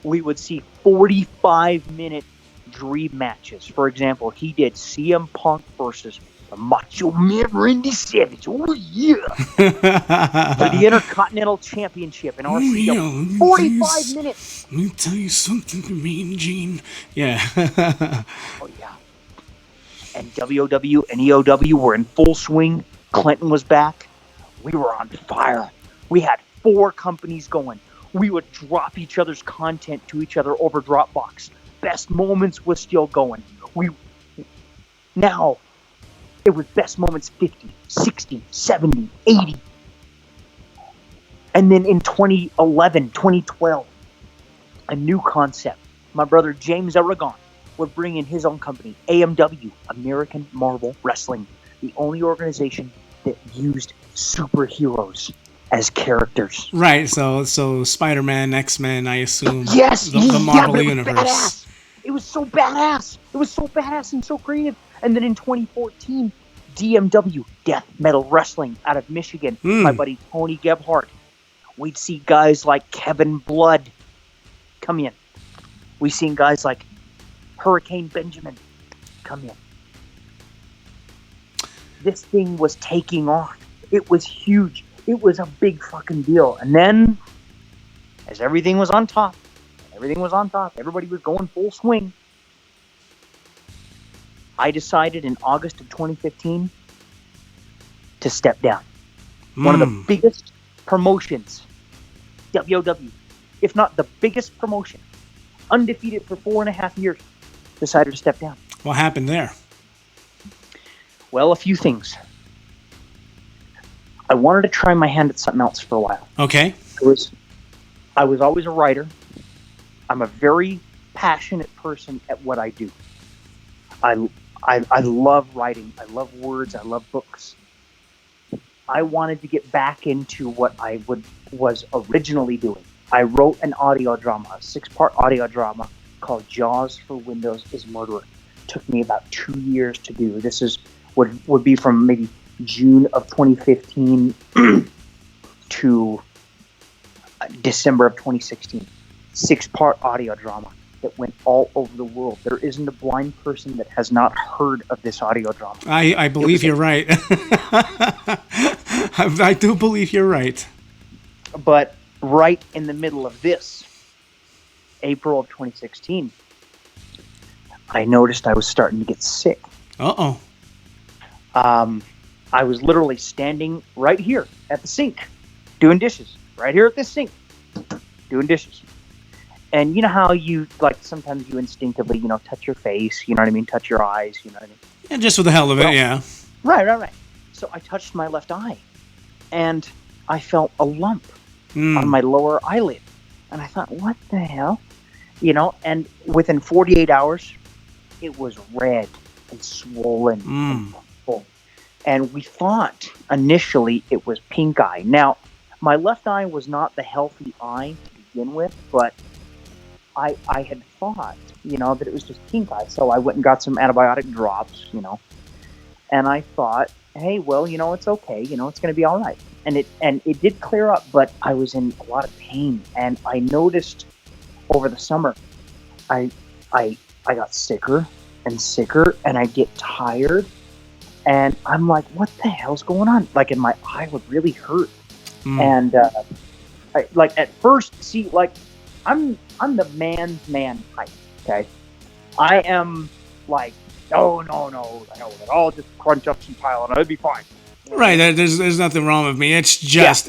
We would see 45-minute dream matches. For example, he did CM Punk versus the Macho Man Randy Savage. Oh, yeah. For the Intercontinental Championship in RCW. 45 minutes. Let me tell you something, Mean Gene. Yeah. Oh, yeah. And WOW and EOW were in full swing. Clinton was back. We were on fire. We had 4 companies going. We would drop each other's content to each other over Dropbox. Best Moments was still going. Now, it was Best Moments 50, 60, 70, 80. And then in 2011, 2012, a new concept. My brother James Aragon would bring in his own company, AMW, American Marvel Wrestling, the only organization that used superheroes as characters. Right, so Spider-Man, X-Men, I assume. Yes, the Marvel universe. Badass. It was so badass. It was so badass and so creative. And then in 2014, DMW, Death Metal Wrestling, out of Michigan, my buddy Tony Gebhardt. We'd see guys like Kevin Blood come in. We've seen guys like Hurricane Benjamin come in. This thing was taking off. It was huge. It was a big fucking deal. And then, as everything was on top, everybody was going full swing, I decided in August of 2015 to step down. One of the biggest promotions, WOW, if not the biggest promotion, undefeated for 4.5 years, decided to step down. What happened there? Well, a few things. I wanted to try my hand at something else for a while. Okay. I was always a writer. I'm a very passionate person at what I do. I love writing. I love words. I love books. I wanted to get back into what I was originally doing. I wrote an audio drama, a 6-part audio drama called Jaws for Windows is Murderer. It took me about 2 years to do. This would be from maybe June of 2015 to December of 2016. 6-part audio drama that went all over the world. There isn't a blind person that has not heard of this audio drama. I believe you're right. I do believe you're right. But right in the middle of this, April of 2016, I noticed I was starting to get sick. Uh-oh. I was literally standing right here at the sink, doing dishes. Right here at this sink, doing dishes. And you know how you, like, sometimes you instinctively, touch your face, you know what I mean? Touch your eyes, you know what I mean? Yeah, just for the hell of it, yeah. Right. So I touched my left eye, and I felt a lump on my lower eyelid. And I thought, what the hell? And within 48 hours, it was red and swollen and full. And we thought initially it was pink eye. Now, my left eye was not the healthy eye to begin with, but I had thought, that it was just pink eye. So I went and got some antibiotic drops, and I thought, hey, well, it's okay. It's going to be all right. And it did clear up, but I was in a lot of pain. And I noticed over the summer, I got sicker and sicker, and I get tired. And I'm like, what the hell's going on? Like, and my eye would really hurt. And at first, see, like, I'm the man's man type. Okay, I am like, no, I'll just crunch up some Tylenol, it'll be fine. Right, there's nothing wrong with me. It's just.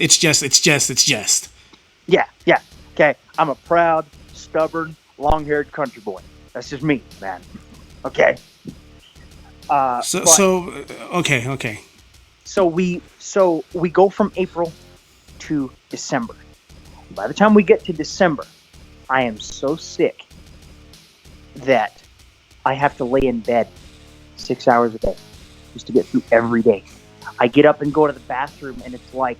Yeah. Okay, I'm a proud, stubborn, long-haired country boy. That's just me, man. Okay. Okay. So we go from April to December. By the time we get to December, I am so sick that I have to lay in bed 6 hours a day just to get through every day. I get up and go to the bathroom, and it's like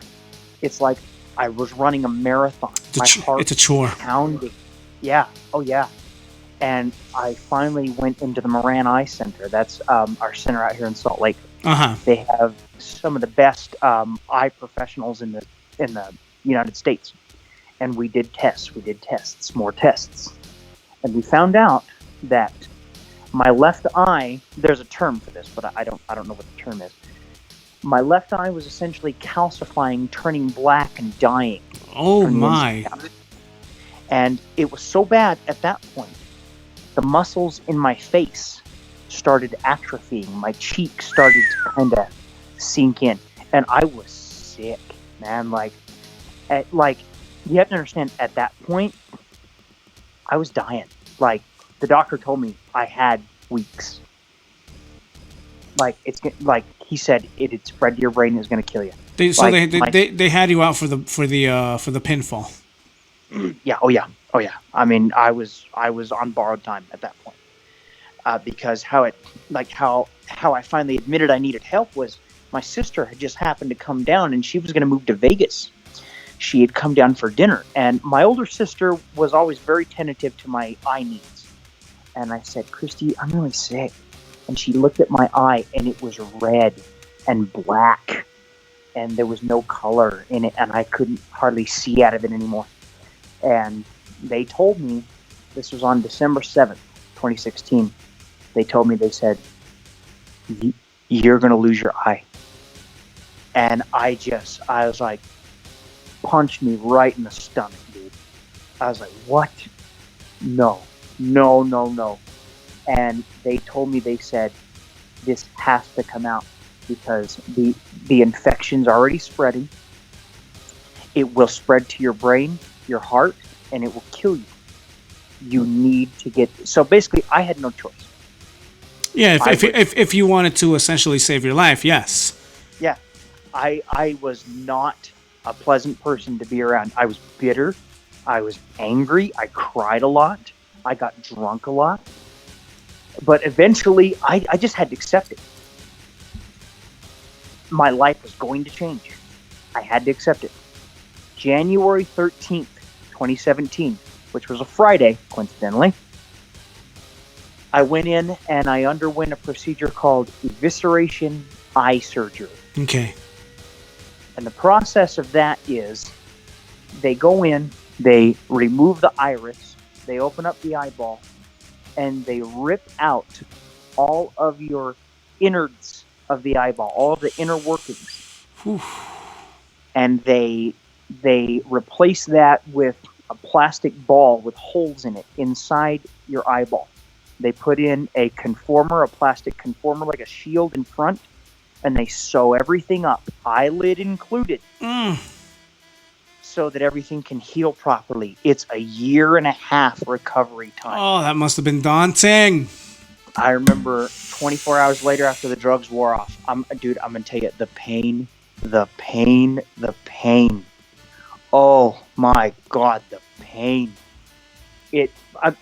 I was running a marathon. My heart it's a chore. Pounding. Yeah. Oh yeah. And I finally went into the Moran Eye Center. That's our center out here in Salt Lake. They have some of the best eye professionals in the United States. And we did tests, more tests. And we found out that my left eye, there's a term for this, but I don't know what the term is. My left eye was essentially calcifying, turning black and dying. Oh my. And it was so bad at that point, the muscles in my face started atrophying. My cheeks started to kind of sink in. And I was sick, man. Like, you have to understand, at that point, I was dying. Like, the doctor told me I had weeks. Like, he said it'd spread to your brain and it's going to kill you. They had you out for the pinfall. Yeah. Oh yeah. I mean, I was on borrowed time at that point, because how I finally admitted I needed help was my sister had just happened to come down, and she was going to move to Vegas. She had come down for dinner, and my older sister was always very tentative to my eye needs. And I said, Christy, I'm really sick. And she looked at my eye, and it was red and black, and there was no color in it, and I couldn't hardly see out of it anymore. And they told me, this was on December 7th, 2016, they said, you're going to lose your eye. And I was like, punched me right in the stomach, dude. I was like, what? No. And they told me, they said, this has to come out because the infection's already spreading. It will spread to your brain, your heart, and it will kill you. You need to get... So basically, I had no choice. Yeah, if you wanted to essentially save your life, yes. Yeah. I was not a pleasant person to be around. I was bitter. I was angry. I cried a lot. I got drunk a lot. But eventually, I just had to accept it. My life was going to change. I had to accept it. January 13th, 2017, which was a Friday, coincidentally, I went in and I underwent a procedure called evisceration eye surgery. Okay. And the process of that is they go in, they remove the iris, they open up the eyeball, and they rip out all of your innards of the eyeball, all of the inner workings. Whew. And they replace that with a plastic ball with holes in it inside your eyeball. They put in a conformer, a plastic conformer, like a shield in front, and they sew everything up, eyelid included, so that everything can heal properly. It's a 1.5 year recovery time. Oh, that must have been daunting. I remember 24 hours later after the drugs wore off. I'm gonna tell you, the pain. Oh my God, the pain.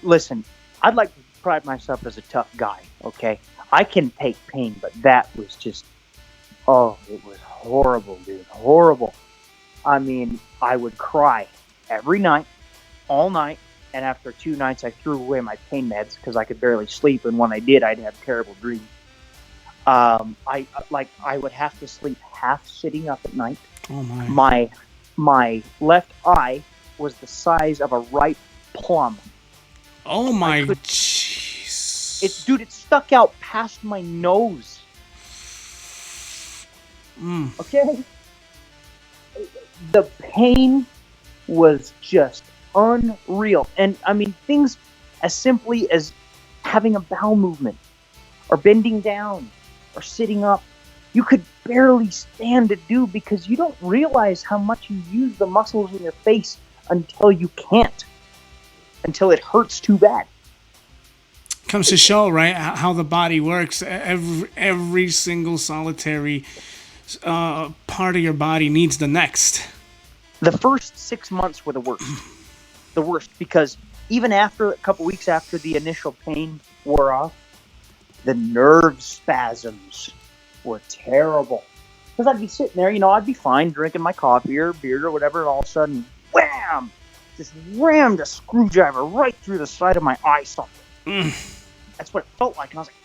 Listen, I'd like to pride myself as a tough guy, okay? I can take pain, but that was just, it was horrible, dude. Horrible. I mean, I would cry every night, all night, and after 2 nights, I threw away my pain meds because I could barely sleep, and when I did, I'd have terrible dreams. I would have to sleep half sitting up at night. Oh my! My left eye was the size of a ripe plum. Oh my! Jeez! It stuck out past my nose. Okay. The pain was just unreal. And I mean, things as simply as having a bowel movement or bending down or sitting up, you could barely stand to do because you don't realize how much you use the muscles in your face until you can't, until it hurts too bad. Comes to show, right, how the body works. Every single solitary part of your body needs the next. The first 6 months were the worst. The worst, because even after a couple weeks after the initial pain wore off, the nerve spasms were terrible. Because I'd be sitting there, I'd be fine drinking my coffee or beer or whatever, and all of a sudden, wham! Just rammed a screwdriver right through the side of my eye socket. That's what it felt like, and I was like,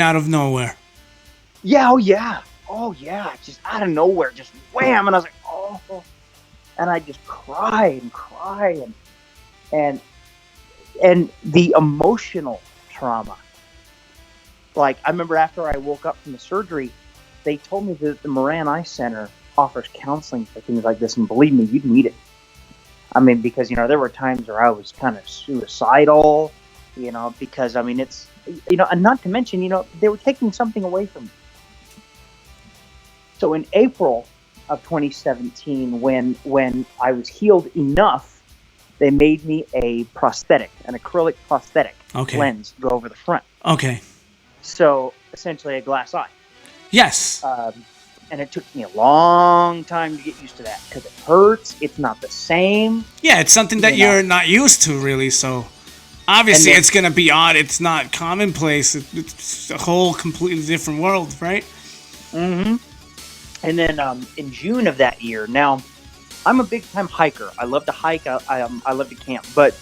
out of nowhere. Yeah, oh yeah, just out of nowhere, just wham, and I was like, oh, and I just cry, and the emotional trauma. Like, I remember after I woke up from the surgery, they told me that the Moran Eye Center offers counseling for things like this, and believe me, you'd need it. I mean, because, there were times where I was kind of suicidal, because, I mean, it's, and not to mention, they were taking something away from me. So in April of 2017, when I was healed enough, they made me a prosthetic, an acrylic prosthetic lens go over the front. Okay. So essentially a glass eye. Yes. And it took me a long time to get used to that because it hurts. It's not the same. Yeah, it's something that you're not used to, really. So obviously it's going to be odd. It's not commonplace. It's a whole completely different world, right? Mm-hmm. And then in June of that year, now I'm a big-time hiker. I love to hike. I love to camp. But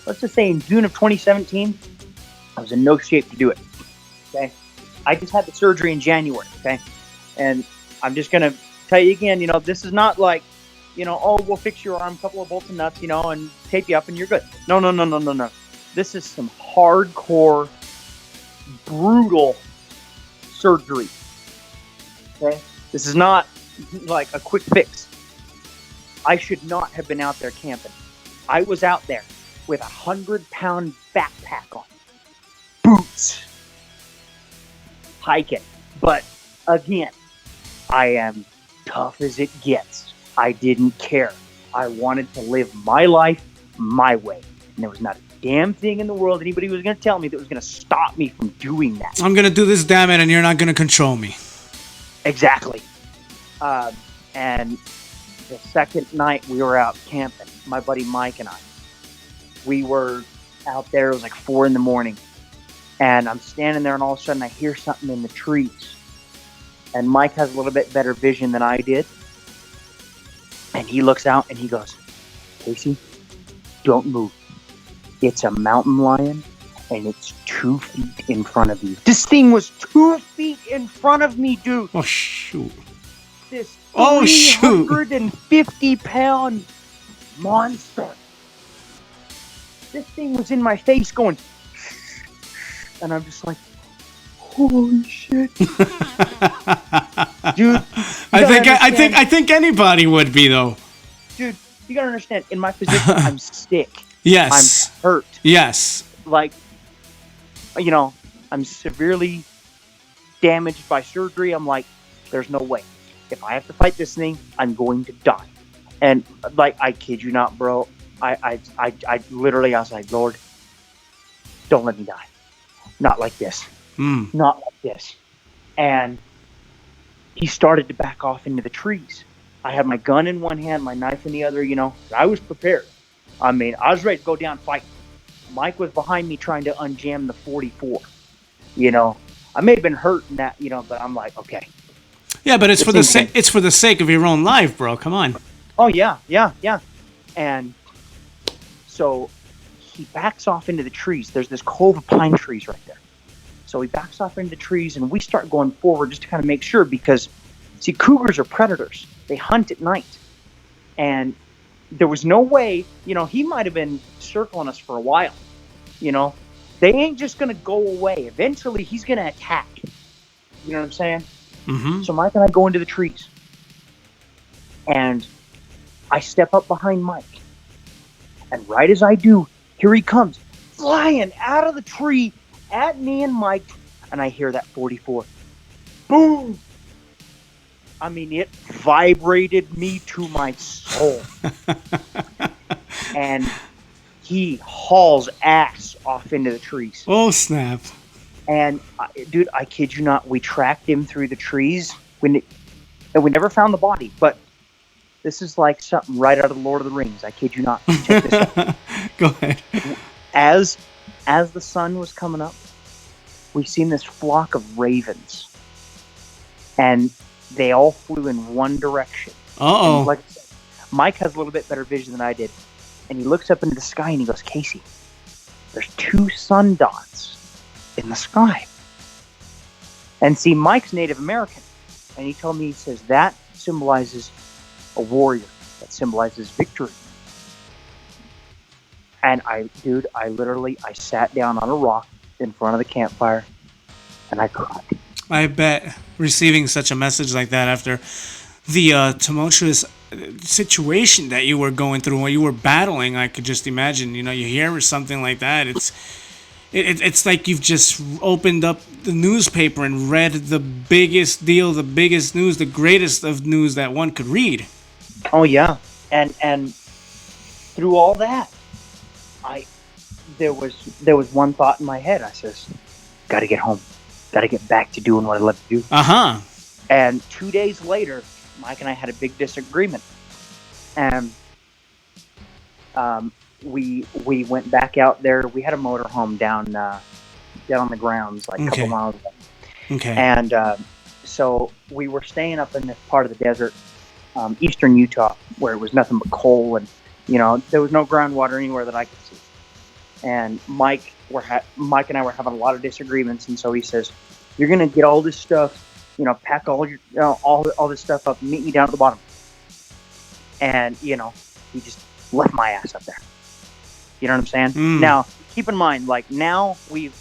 let's just say in June of 2017, I was in no shape to do it. Okay, I just had the surgery in January. Okay, and I'm just gonna tell you again. This is not like, we'll fix your arm, couple of bolts and nuts, and tape you up and you're good. No. This is some hardcore, brutal surgery. Okay. This is not like a quick fix. I should not have been out there camping. I was out there with 100-pound backpack on, boots, hiking. But again, I am tough as it gets. I didn't care. I wanted to live my life my way. And there was not a damn thing in the world anybody was going to tell me that was going to stop me from doing that. I'm going to do this, damn it, and you're not going to control me. Exactly. And the second night we were out camping, my buddy Mike and I, we were out there. It was like 4 a.m. And I'm standing there, and all of a sudden I hear something in the trees. And Mike has a little bit better vision than I did. And he looks out and he goes, "Casey, don't move. It's a mountain lion, and it's 2 feet in front of you." This thing was 2 feet in front of me, dude. Oh, shoot. This 350-pound monster. This thing was in my face going, and I'm just like, holy shit. Dude, I think anybody would be, though. Dude, you gotta understand, in my position, I'm sick. Yes. I'm hurt. Yes. Like, I'm severely damaged by surgery. I'm like, there's no way. If I have to fight this thing, I'm going to die. And like, I kid you not, bro. I literally, I was like, Lord, don't let me die. Not like this. Not like this. And he started to back off into the trees. I had my gun in one hand, my knife in the other, you know. I was prepared. I mean, I was ready to go down and fight. Mike was behind me trying to unjam the 44. You know, I may have been hurt in that, you know, but I'm like, okay. Yeah, but it's for the sake of your own life, bro. Come on. Oh, yeah. And so he backs off into the trees. There's this cove of pine trees right there. So he backs off into the trees, and we start going forward just to kind of make sure because, see, cougars are predators. They hunt at night. And there was no way, you know, he might have been circling us for a while. You know, they ain't just going to go away. Eventually, he's going to attack. You know what I'm saying? Mm-hmm. So Mike and I go into the trees. And I step up behind Mike. And right as I do, here he comes, flying out of the tree at me and Mike. And I hear that 44. Boom! I mean, it vibrated me to my soul. And he hauls ass off into the trees. Oh, snap. And, dude, I kid you not, we tracked him through the trees. And we never found the body, but this is like something right out of the Lord of the Rings. I kid you not. Check this out. Go ahead. As the sun was coming up, we seen this flock of ravens. And they all flew in one direction. Uh-oh. Like I said, Mike has a little bit better vision than I did. And he looks up into the sky and he goes, Casey, there's 2 sun dots in the sky. And see, Mike's Native American. And he told me, he says, that symbolizes a warrior. That symbolizes victory. And I sat down on a rock in front of the campfire and I cried. I bet receiving such a message like that after the tumultuous situation that you were going through, what you were battling, I could just imagine. You know, you hear something like that, it's like you've just opened up the newspaper and read the biggest deal, the biggest news, the greatest of news that one could read. Oh yeah, and through all that, there was one thought in my head. I says, "Got to get home, got to get back to doing what I love to do." And 2 days later, Mike and I had a big disagreement, and we went back out there. We had a motorhome down on the grounds, like a couple miles away. Okay. And so we were staying up in this part of the desert, eastern Utah, where it was nothing but coal, and you know there was no groundwater anywhere that I could see. And Mike and I were having a lot of disagreements, and so he says, "You're gonna get all this stuff, you know, pack all your all this stuff up, and meet me down at the bottom." And you know, he just left my ass up there. You know what I'm saying? Now, keep in mind, like now we've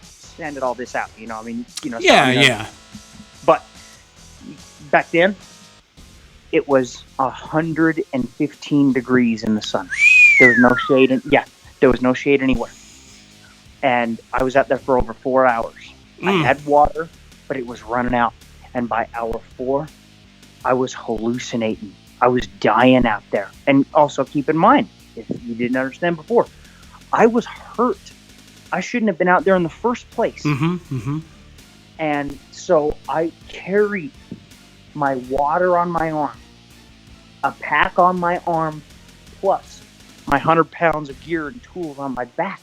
sanded all this out. You know, I mean, you know. Yeah. But back then, it was 115 degrees in the sun. There was no shade. There was no shade anywhere. And I was out there for over 4 hours. I had water, but it was running out. And by hour 4, I was hallucinating. I was dying out there. And also keep in mind, if you didn't understand before, I was hurt. I shouldn't have been out there in the first place. And so I carried my water on my arm, a pack on my arm, plus my 100 pounds of gear and tools on my back,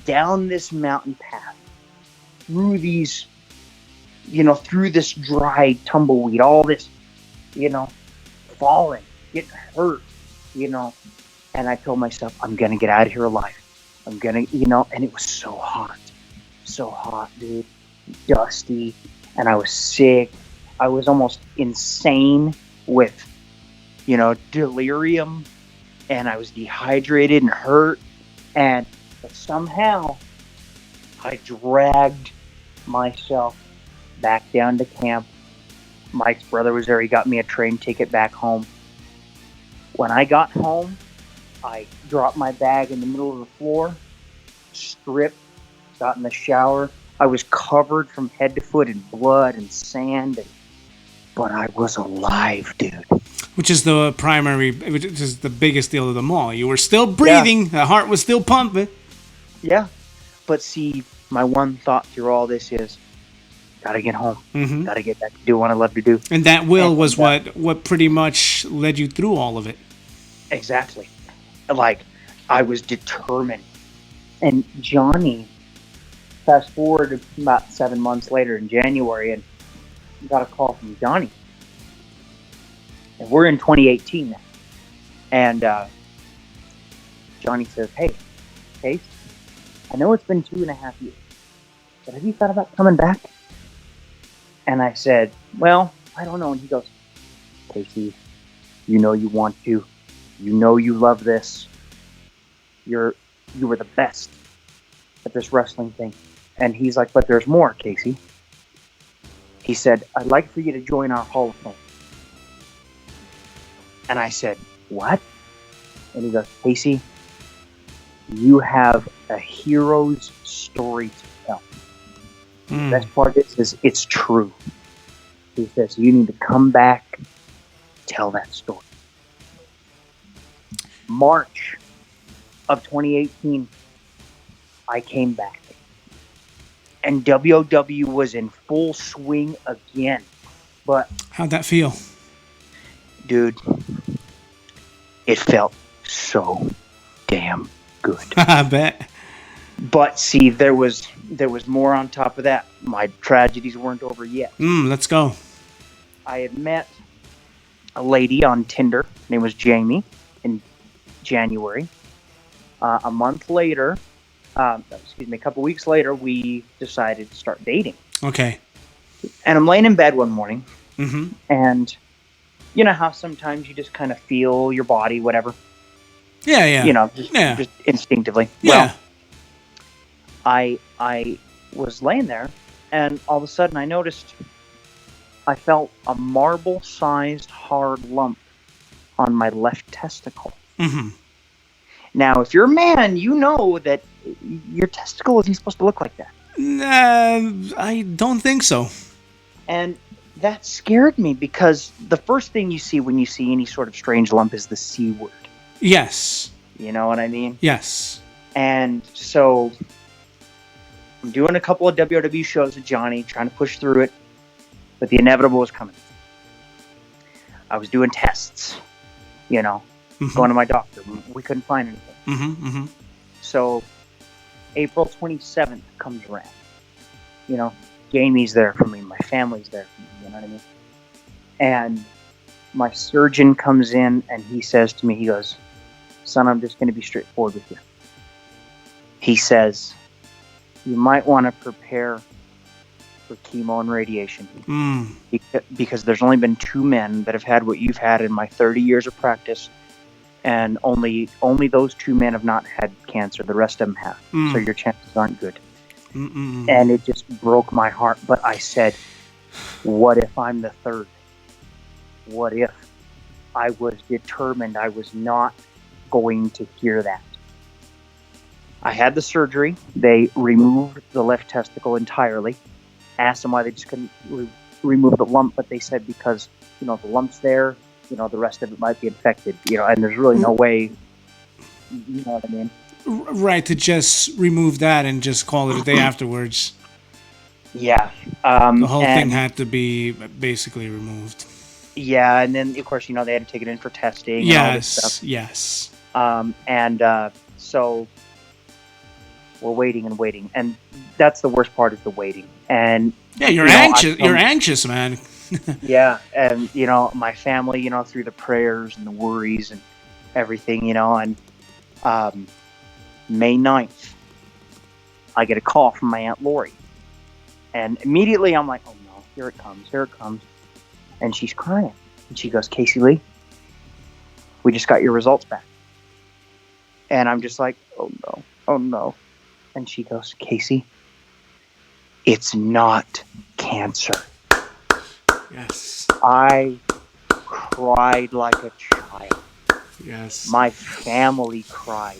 down this mountain path, through these, you know, through this dry tumbleweed, all this, you know, falling, getting hurt, you know. And I told myself, I'm going to get out of here alive. I'm going to, you know, and it was so hot, dude, dusty, and I was sick. I was almost insane with, you know, delirium, and I was dehydrated and hurt, but somehow I dragged myself back down to camp. Mike's brother was there. He got me a train ticket back home. When I got home, I dropped my bag in the middle of the floor, stripped, got in the shower. I was covered from head to foot in blood and sand, but I was alive, dude. Which is which is the biggest deal of them all. You were still breathing. The heart was still pumping. Yeah. But see, my one thought through all this is, gotta get home. Mm-hmm. Gotta get back to do what I love to do. And that was what pretty much led you through all of it. Exactly. Like, I was determined. And Johnny, fast forward about 7 months later in January, and got a call from Johnny. And we're in 2018 now. And Johnny says, hey, Case, I know it's been 2.5 years, but have you thought about coming back? And I said, well, I don't know. And he goes, Casey, you know you want to. You know you love this. You were the best at this wrestling thing. And he's like, but there's more, Casey. He said, I'd like for you to join our Hall of Fame. And I said, what? And he goes, Casey, you have a hero's story to tell. The best part is it's true. He says, you need to come back, tell that story. March of 2018, I came back. And WOW was in full swing again. But how'd that feel? Dude, it felt so damn good. I bet. But see, there was more on top of that. My tragedies weren't over yet. Let's go. I had met a lady on Tinder. Her name was Jamie in January. A month later, a couple weeks later, we decided to start dating. Okay. And I'm laying in bed one morning, mm-hmm. and you know how sometimes you just kind of feel your body, whatever. Yeah. You know, just instinctively. Yeah. Well, I was laying there, and all of a sudden I noticed I felt a marble-sized hard lump on my left testicle. Mm-hmm. Now, if you're a man, you know that your testicle isn't supposed to look like that. I don't think so. And that scared me because the first thing you see when you see any sort of strange lump is the C word. Yes. You know what I mean? Yes. And so I'm doing a couple of WOW shows with Johnny, trying to push through it, but the inevitable was coming. I was doing tests, you know, mm-hmm. going to my doctor. We couldn't find anything. Mm-hmm, mm-hmm. So April 27th comes around. You know, Jamie's there for me. My family's there for me. You know what I mean? And my surgeon comes in and he says to me, he goes, son, I'm just going to be straightforward with you. He says, you might want to prepare for chemo and radiation. Because there's only been 2 men that have had what you've had in my 30 years of practice. And only those 2 men have not had cancer. The rest of them have. So your chances aren't good. Mm-mm. And it just broke my heart. But I said, what if I'm the third? What if I was determined I was not going to hear that? I had the surgery. They removed the left testicle entirely. Asked them why they just couldn't remove the lump, but they said because, you know, the lump's there, you know, the rest of it might be infected, you know, and there's really no way, you know what I mean? Right, to just remove that and just call it a day afterwards. Yeah. The whole thing had to be basically removed. Yeah, and then, of course, you know, they had to take it in for testing and all this stuff. Yes. So we're waiting and waiting, and that's the worst part is the waiting. And yeah, you're anxious. You're anxious, man. Yeah, and you know, my family, you know, through the prayers and the worries and everything, you know, and May 9th, I get a call from my Aunt Lori, and immediately I'm like, oh no, here it comes, and she's crying, and she goes, Casey Lee, we just got your results back, and I'm just like, oh no. And she goes, Casey, it's not cancer. Yes. I cried like a child. Yes. My family cried.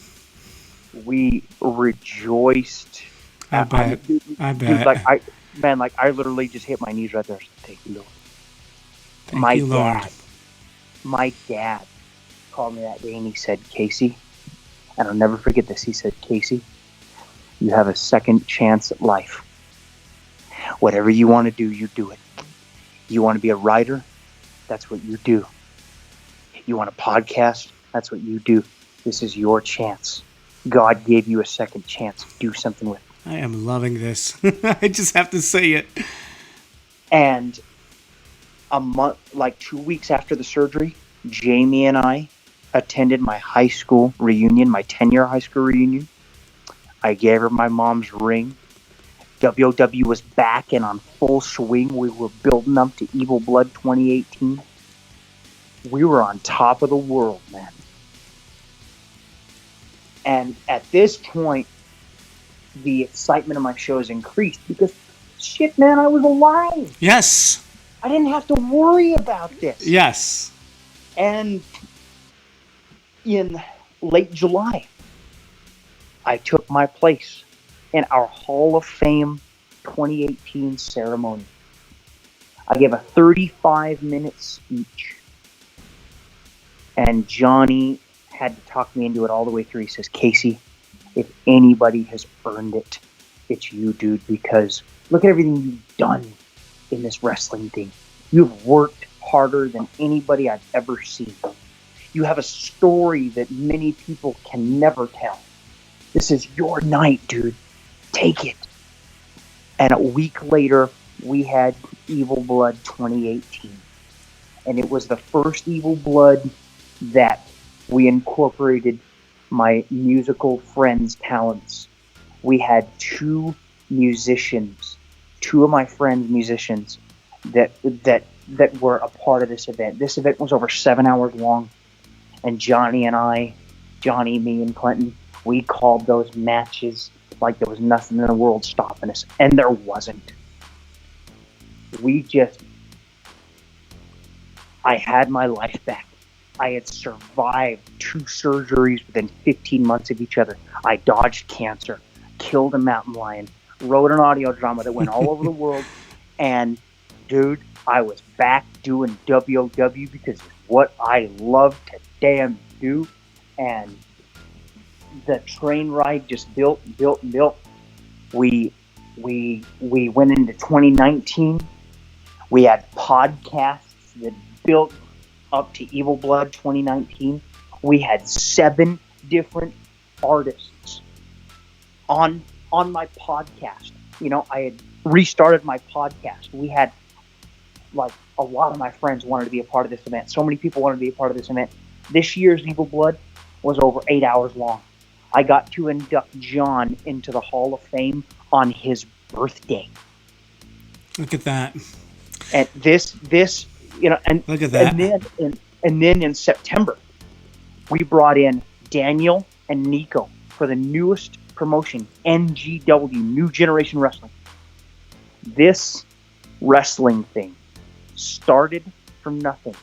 We rejoiced. I bet. Dude, like I literally just hit my knees right there. Thank you, Lord. Thank you, Lord. My dad called me that day and he said, Casey, and I'll never forget this. He said, Casey, you have a second chance at life. Whatever you want to do, you do it. You want to be a writer? That's what you do. You want a podcast? That's what you do. This is your chance. God gave you a second chance. Do something with it. I am loving this. I just have to say it. And a month, like 2 weeks after the surgery, Jamie and I attended my high school reunion, my 10-year high school reunion. I gave her my mom's ring. WOW was back and on full swing. We were building up to Evil Blood 2018. We were on top of the world, man. And at this point, the excitement of my shows increased because, shit, man, I was alive. Yes. I didn't have to worry about this. Yes. And in late July, I took my place in our Hall of Fame 2018 ceremony. I gave a 35-minute speech. And Johnny had to talk me into it all the way through. He says, Casey, if anybody has earned it, it's you, dude, because look at everything you've done in this wrestling thing. You've worked harder than anybody I've ever seen. You have a story that many people can never tell. This is your night, dude. Take it. And a week later, we had Evil Blood 2018. And it was the first Evil Blood that we incorporated my musical friends' talents. We had two of my friends' musicians that were a part of this event. This event was over 7 hours long. And Johnny, me, and Clinton, we called those matches like there was nothing in the world stopping us. And there wasn't. I had my life back. I had survived 2 surgeries within 15 months of each other. I dodged cancer, killed a mountain lion, wrote an audio drama that went all over the world. And, dude, I was back doing WOW because it's what I love to damn do. And the train ride just built. We went into 2019. We had podcasts that built up to Evil Blood 2019. We had 7 different artists on my podcast. You know, I had restarted my podcast. We had, like, a lot of my friends wanted to be a part of this event. So many people wanted to be a part of this event. This year's Evil Blood was over 8 hours long. I got to induct John into the Hall of Fame on his birthday. Look at that. And this, you know, and look at that. And then in September, we brought in Daniel and Nico for the newest promotion, NGW, New Generation Wrestling. This wrestling thing started from nothing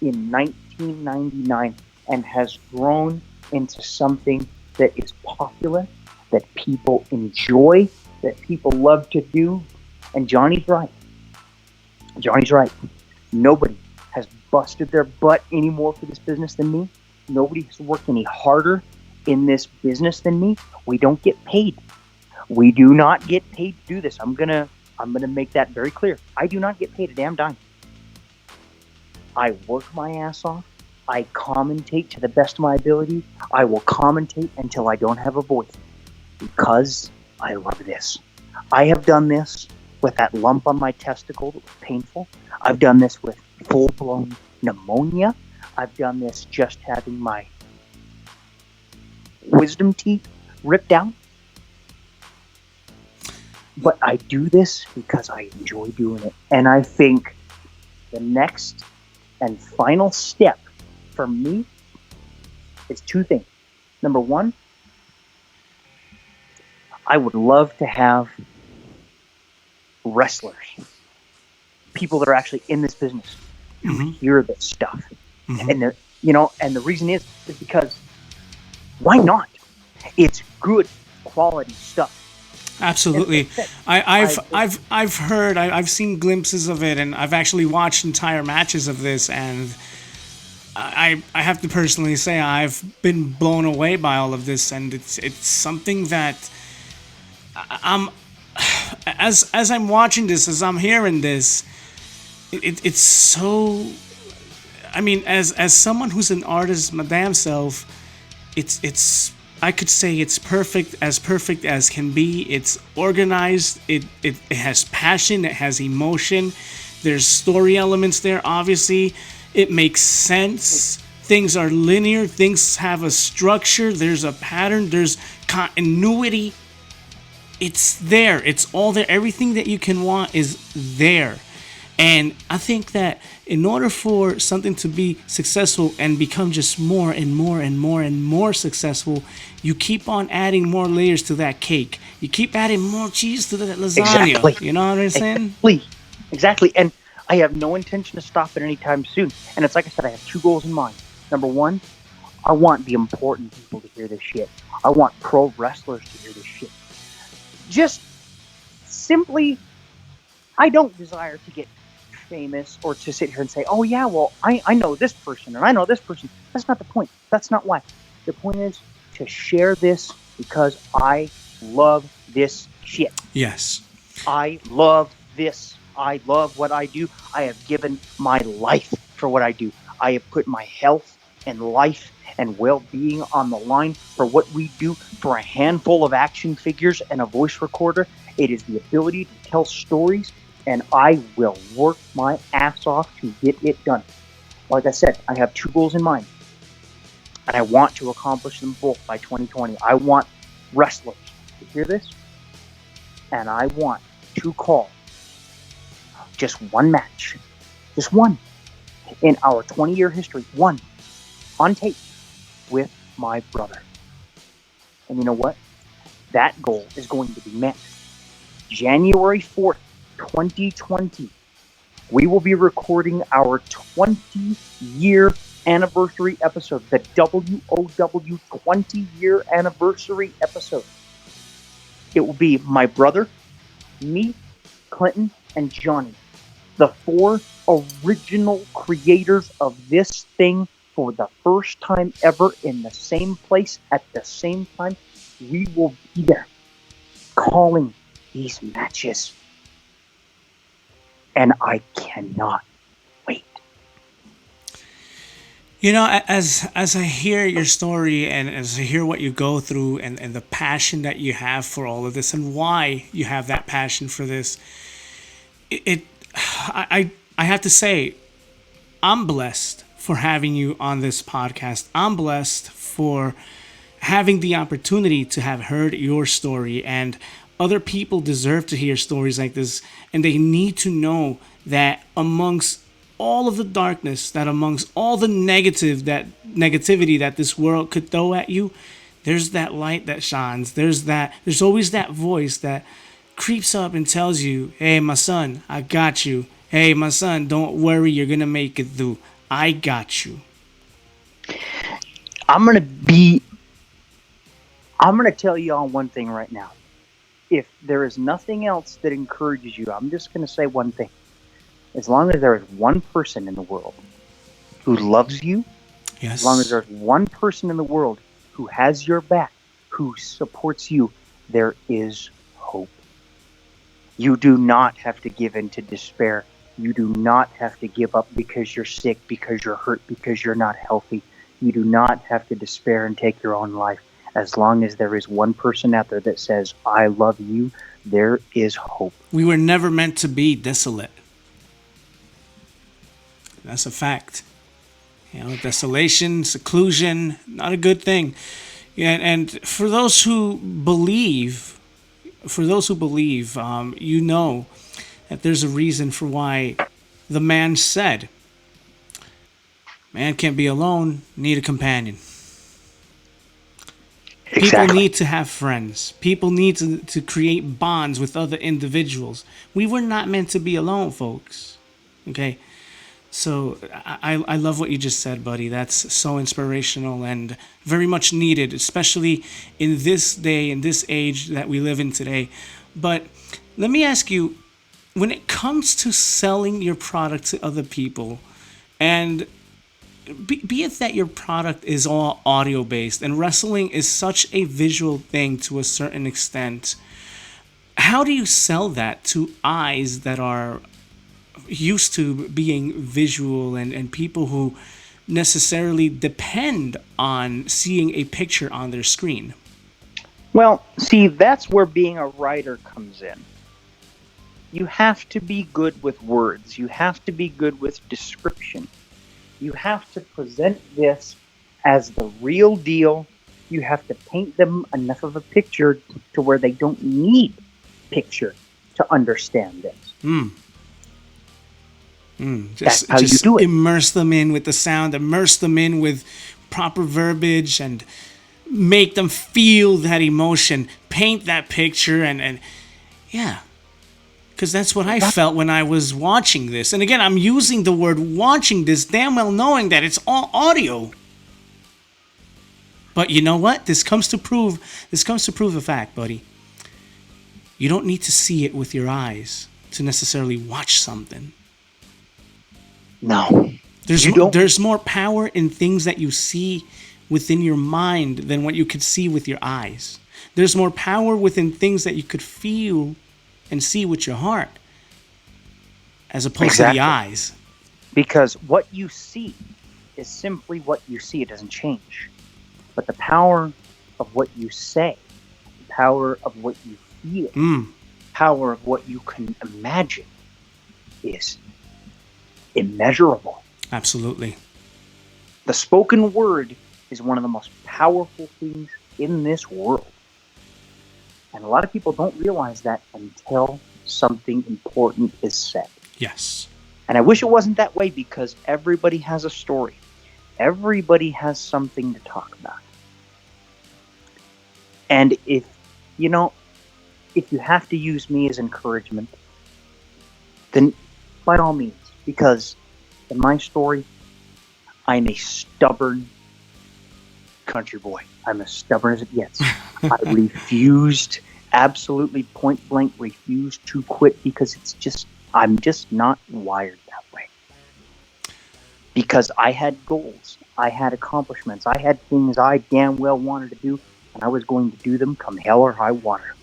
in 1999 and has grown into something that is popular, that people enjoy, that people love to do. And Johnny's right. Nobody has busted their butt any more for this business than me. Nobody has worked any harder in this business than me. We don't get paid. We do not get paid to do this. I'm gonna make that very clear. I do not get paid a damn dime. I work my ass off. I commentate to the best of my ability. I will commentate until I don't have a voice because I love this. I have done this with that lump on my testicle that was painful. I've done this with full-blown pneumonia. I've done this just having my wisdom teeth ripped out. But I do this because I enjoy doing it. And I think the next and final step for me is 2 things. Number 1, I would love to have wrestlers, people that are actually in this business, who hear this stuff. And the reason is because why not? It's good quality stuff. Absolutely. And I I've heard, I've seen glimpses of it, and I've actually watched entire matches of this, and I have to personally say I've been blown away by all of this, and it's something that I'm as I'm watching this, as I'm hearing this, it's so. I mean, as someone who's an artist, my damn self, it's I could say it's perfect as can be. It's organized. It has passion. It has emotion. There's story elements there. Obviously, it makes sense. Things are linear. Things have a structure. There's a pattern. There's continuity. It's there. It's all there. Everything that you can want is there. And I think that in order for something to be successful and become just more and more and more and more successful, you keep on adding more layers to that cake. You keep adding more cheese to that lasagna. Exactly. You know what I'm saying? Exactly. And I have no intention to stop it anytime soon. And it's like I said, I have two goals in mind. Number one, I want the important people to hear this shit. I want pro wrestlers to hear this shit. Just simply, I don't desire to get famous or to sit here and say, oh yeah, well, I know this person and I know this person. That's not the point. That's not why. The point is to share this because I love this shit. Yes. I love this. I love what I do. I have given my life for what I do. I have put my health and life and well-being on the line for what we do. For a handful of action figures and a voice recorder, it is the ability to tell stories, and I will work my ass off to get it done. Like I said, I have two goals in mind, and I want to accomplish them both by 2020. I want wrestlers to hear this, and I want to call just one match, just one, in our 20-year history, one, on tape, with my brother. And you know what? That goal is going to be met. January 4th, 2020, we will be recording our 20-year anniversary episode, the WOW 20-year anniversary episode. It will be my brother, me, Clinton, and Johnny, the four original creators of this thing for the first time ever in the same place at the same time. We will be there calling these matches. And I cannot wait. You know, as I hear your story and as I hear what you go through and the passion that you have for all of this and why you have that passion for this, I have to say, I'm blessed for having you on this podcast. I'm blessed for having the opportunity to have heard your story, and other people deserve to hear stories like this, and they need to know that amongst all of the darkness, that amongst all the negativity that this world could throw at you, there's that light that shines. There's always that voice that creeps up and tells you, hey, my son, I got you. Hey, my son, don't worry, you're going to make it through. I got you. I'm going to tell you all one thing right now. If there is nothing else that encourages you, I'm just going to say one thing. As long as there is one person in the world who loves you, yes. As long as there's one person in the world who has your back, who supports you, there is hope. You do not have to give in to despair. You do not have to give up because you're sick, because you're hurt, because you're not healthy. You do not have to despair and take your own life. As long as there is one person out there that says, I love you, there is hope. We were never meant to be desolate. That's a fact. You know, desolation, seclusion, not a good thing. And for those who believe, you know that there's a reason for why the man said, man can't be alone, need a companion. Exactly. People need to have friends. People need to create bonds with other individuals. We were not meant to be alone, folks. Okay? So I love what you just said, buddy. That's so inspirational and very much needed, especially in this day, in this age that we live in today. But let me ask you, when it comes to selling your product to other people, and be it that your product is all audio based, and wrestling is such a visual thing to a certain extent, how do you sell that to eyes that are used to being visual and people who necessarily depend on seeing a picture on their screen? Well, see, that's where being a writer comes in. You have to be good with words. You have to be good with description. You have to present this as the real deal. You have to paint them enough of a picture to where they don't need picture to understand this. That's how you do it. Immerse them in with the sound, immerse them in with proper verbiage, and make them feel that emotion. Paint that picture, and yeah. Because that's what I felt when I was watching this. And again, I'm using the word watching this, damn well knowing that it's all audio. But you know what? This comes to prove the fact, buddy. You don't need to see it with your eyes to necessarily watch something. No. There's more power in things that you see within your mind than what you could see with your eyes. There's more power within things that you could feel and see with your heart as opposed to the eyes. Because what you see is simply what you see. It doesn't change. But the power of what you say, the power of what you feel, power of what you can imagine is immeasurable. Absolutely. The spoken word is one of the most powerful things in this world. And a lot of people don't realize that until something important is said. Yes. And I wish it wasn't that way, because everybody has a story. Everybody has something to talk about. And if you have to use me as encouragement, then by all means, because in my story, I'm a stubborn country boy. I'm as stubborn as it gets. I absolutely point blank refused to quit, because I'm just not wired that way. Because I had goals, I had accomplishments, I had things I damn well wanted to do, and I was going to do them come hell or high water.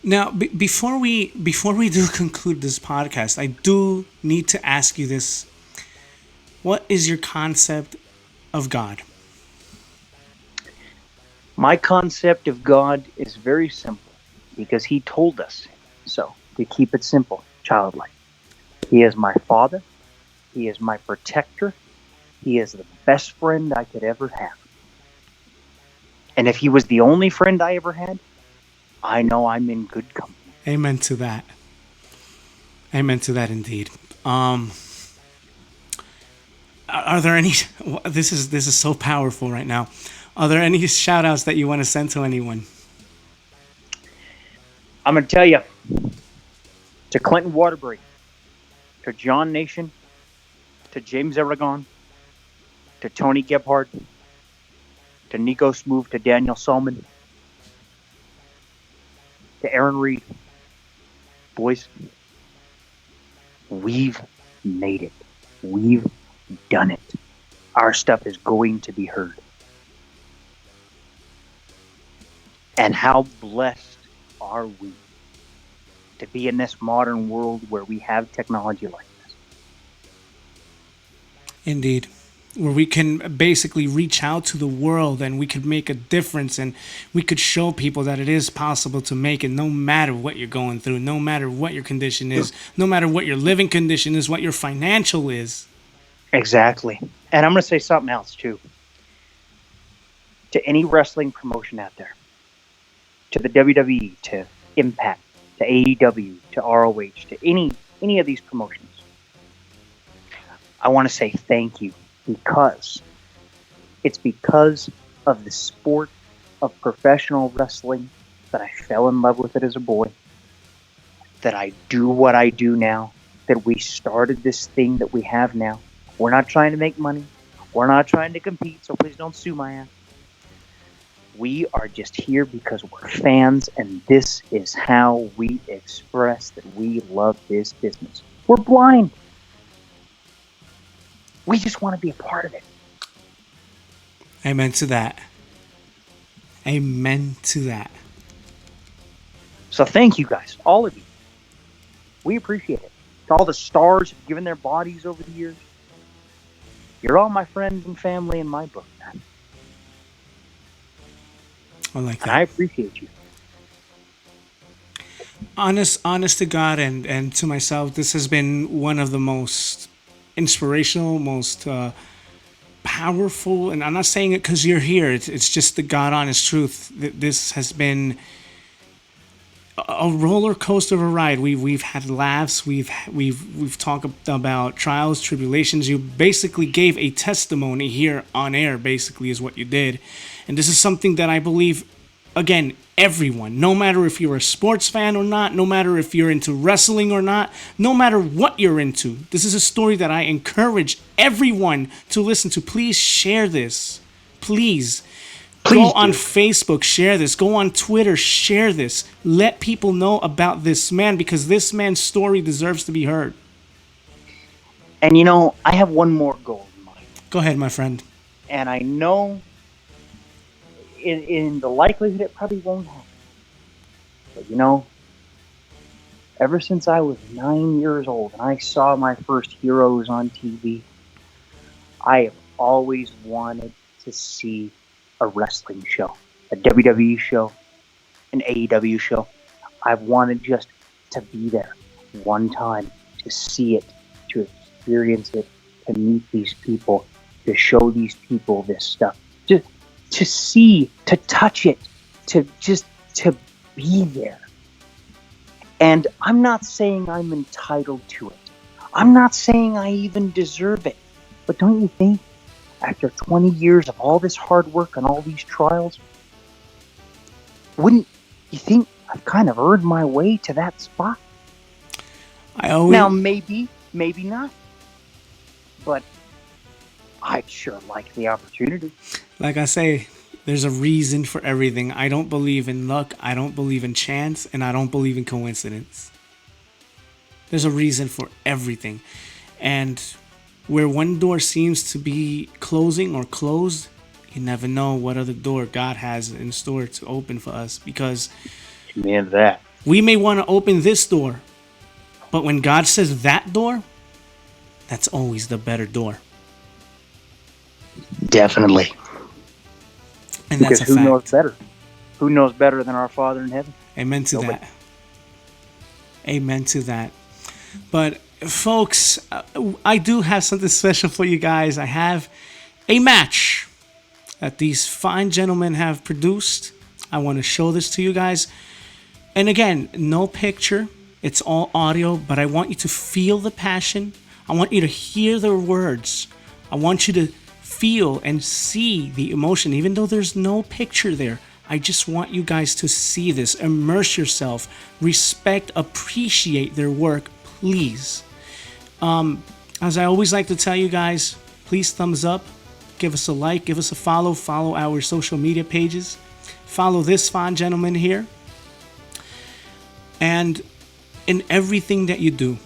Now, before we do conclude this podcast, I do need to ask you this. What is your concept of God? My concept of God is very simple, because he told us so, to keep it simple, childlike. He is my father. He is my protector. He is the best friend I could ever have. And if he was the only friend I ever had, I know I'm in good company. Amen to that. Amen to that indeed. Are there any... This is so powerful right now. Are there any shout-outs that you want to send to anyone? I'm going to tell you. To Clinton Waterbury. To John Nation. To James Aragon. To Tony Gebhardt. To Nico Smoove. To Daniel Solomon. To Aaron Reed. Boys, we've made it. We've done it. Our stuff is going to be heard. And how blessed are we to be in this modern world where we have technology like this. Indeed. Where we can basically reach out to the world and we could make a difference, and we could show people that it is possible to make it no matter what you're going through, no matter what your condition is, no matter what your living condition is, what your financial is. Exactly. And I'm going to say something else too. To any wrestling promotion out there, to the WWE, to Impact, to AEW, to ROH, to any of these promotions, I want to say thank you. Because it's because of the sport of professional wrestling that I fell in love with it as a boy, that I do what I do now, that we started this thing that we have now. We're not trying to make money. We're not trying to compete, so please don't sue my ass. We are just here because we're fans, and this is how we express that we love this business. We're blind. We just want to be a part of it. Amen to that. Amen to that. So thank you guys, all of you. We appreciate it. To all the stars who've given their bodies over the years. You're all my friends and family in my book, man. I like that. And I appreciate you. Honest to God and to myself, this has been one of the most inspirational, most powerful, and I'm not saying it because you're here. It's just the God honest truth. This has been a roller coaster of a ride. We've had laughs. We've talked about trials, tribulations. You basically gave a testimony here on air. Basically, is what you did, and this is something that I believe. Again, everyone, no matter if you're a sports fan or not, no matter if you're into wrestling or not, no matter what you're into, this is a story that I encourage everyone to listen to. Please share this. Please go on Facebook, share this. Go on Twitter, share this. Let people know about this man, because this man's story deserves to be heard. And you know, I have one more goal in mind. Go ahead, my friend. And I know in the likelihood it probably won't happen. But you know, ever since I was 9 years old and I saw my first heroes on TV, I have always wanted to see a wrestling show, a WWE show, an AEW show. I've wanted just to be there one time, to see it, to experience it, to meet these people, to show these people this stuff, to see, to touch it, to be there. And I'm not saying I'm entitled to it. I'm not saying I even deserve it. But don't you think, after 20 years of all this hard work and all these trials, wouldn't you think I've kind of earned my way to that spot? Now, maybe not. But I'd sure like the opportunity. Like I say, there's a reason for everything. I don't believe in luck, I don't believe in chance, and I don't believe in coincidence. There's a reason for everything. And where one door seems to be closing or closed, you never know what other door God has in store to open for us. Because we may want to open this door, but when God says that door, that's always the better door. Definitely. And because that's a fact. Who knows better? Who knows better than our Father in heaven? Amen to that. Amen to that. But folks, I do have something special for you guys. I have a match that these fine gentlemen have produced. I want to show this to you guys. And again, no picture. It's all audio, but I want you to feel the passion. I want you to hear the words. I want you to feel and see the emotion, even though there's no picture there. I just want you guys to see this. Immerse yourself. Respect, appreciate their work, please. As I always like to tell you guys, please thumbs up, give us a like, give us a follow our social media pages, follow this fine gentleman here, and in everything that you do,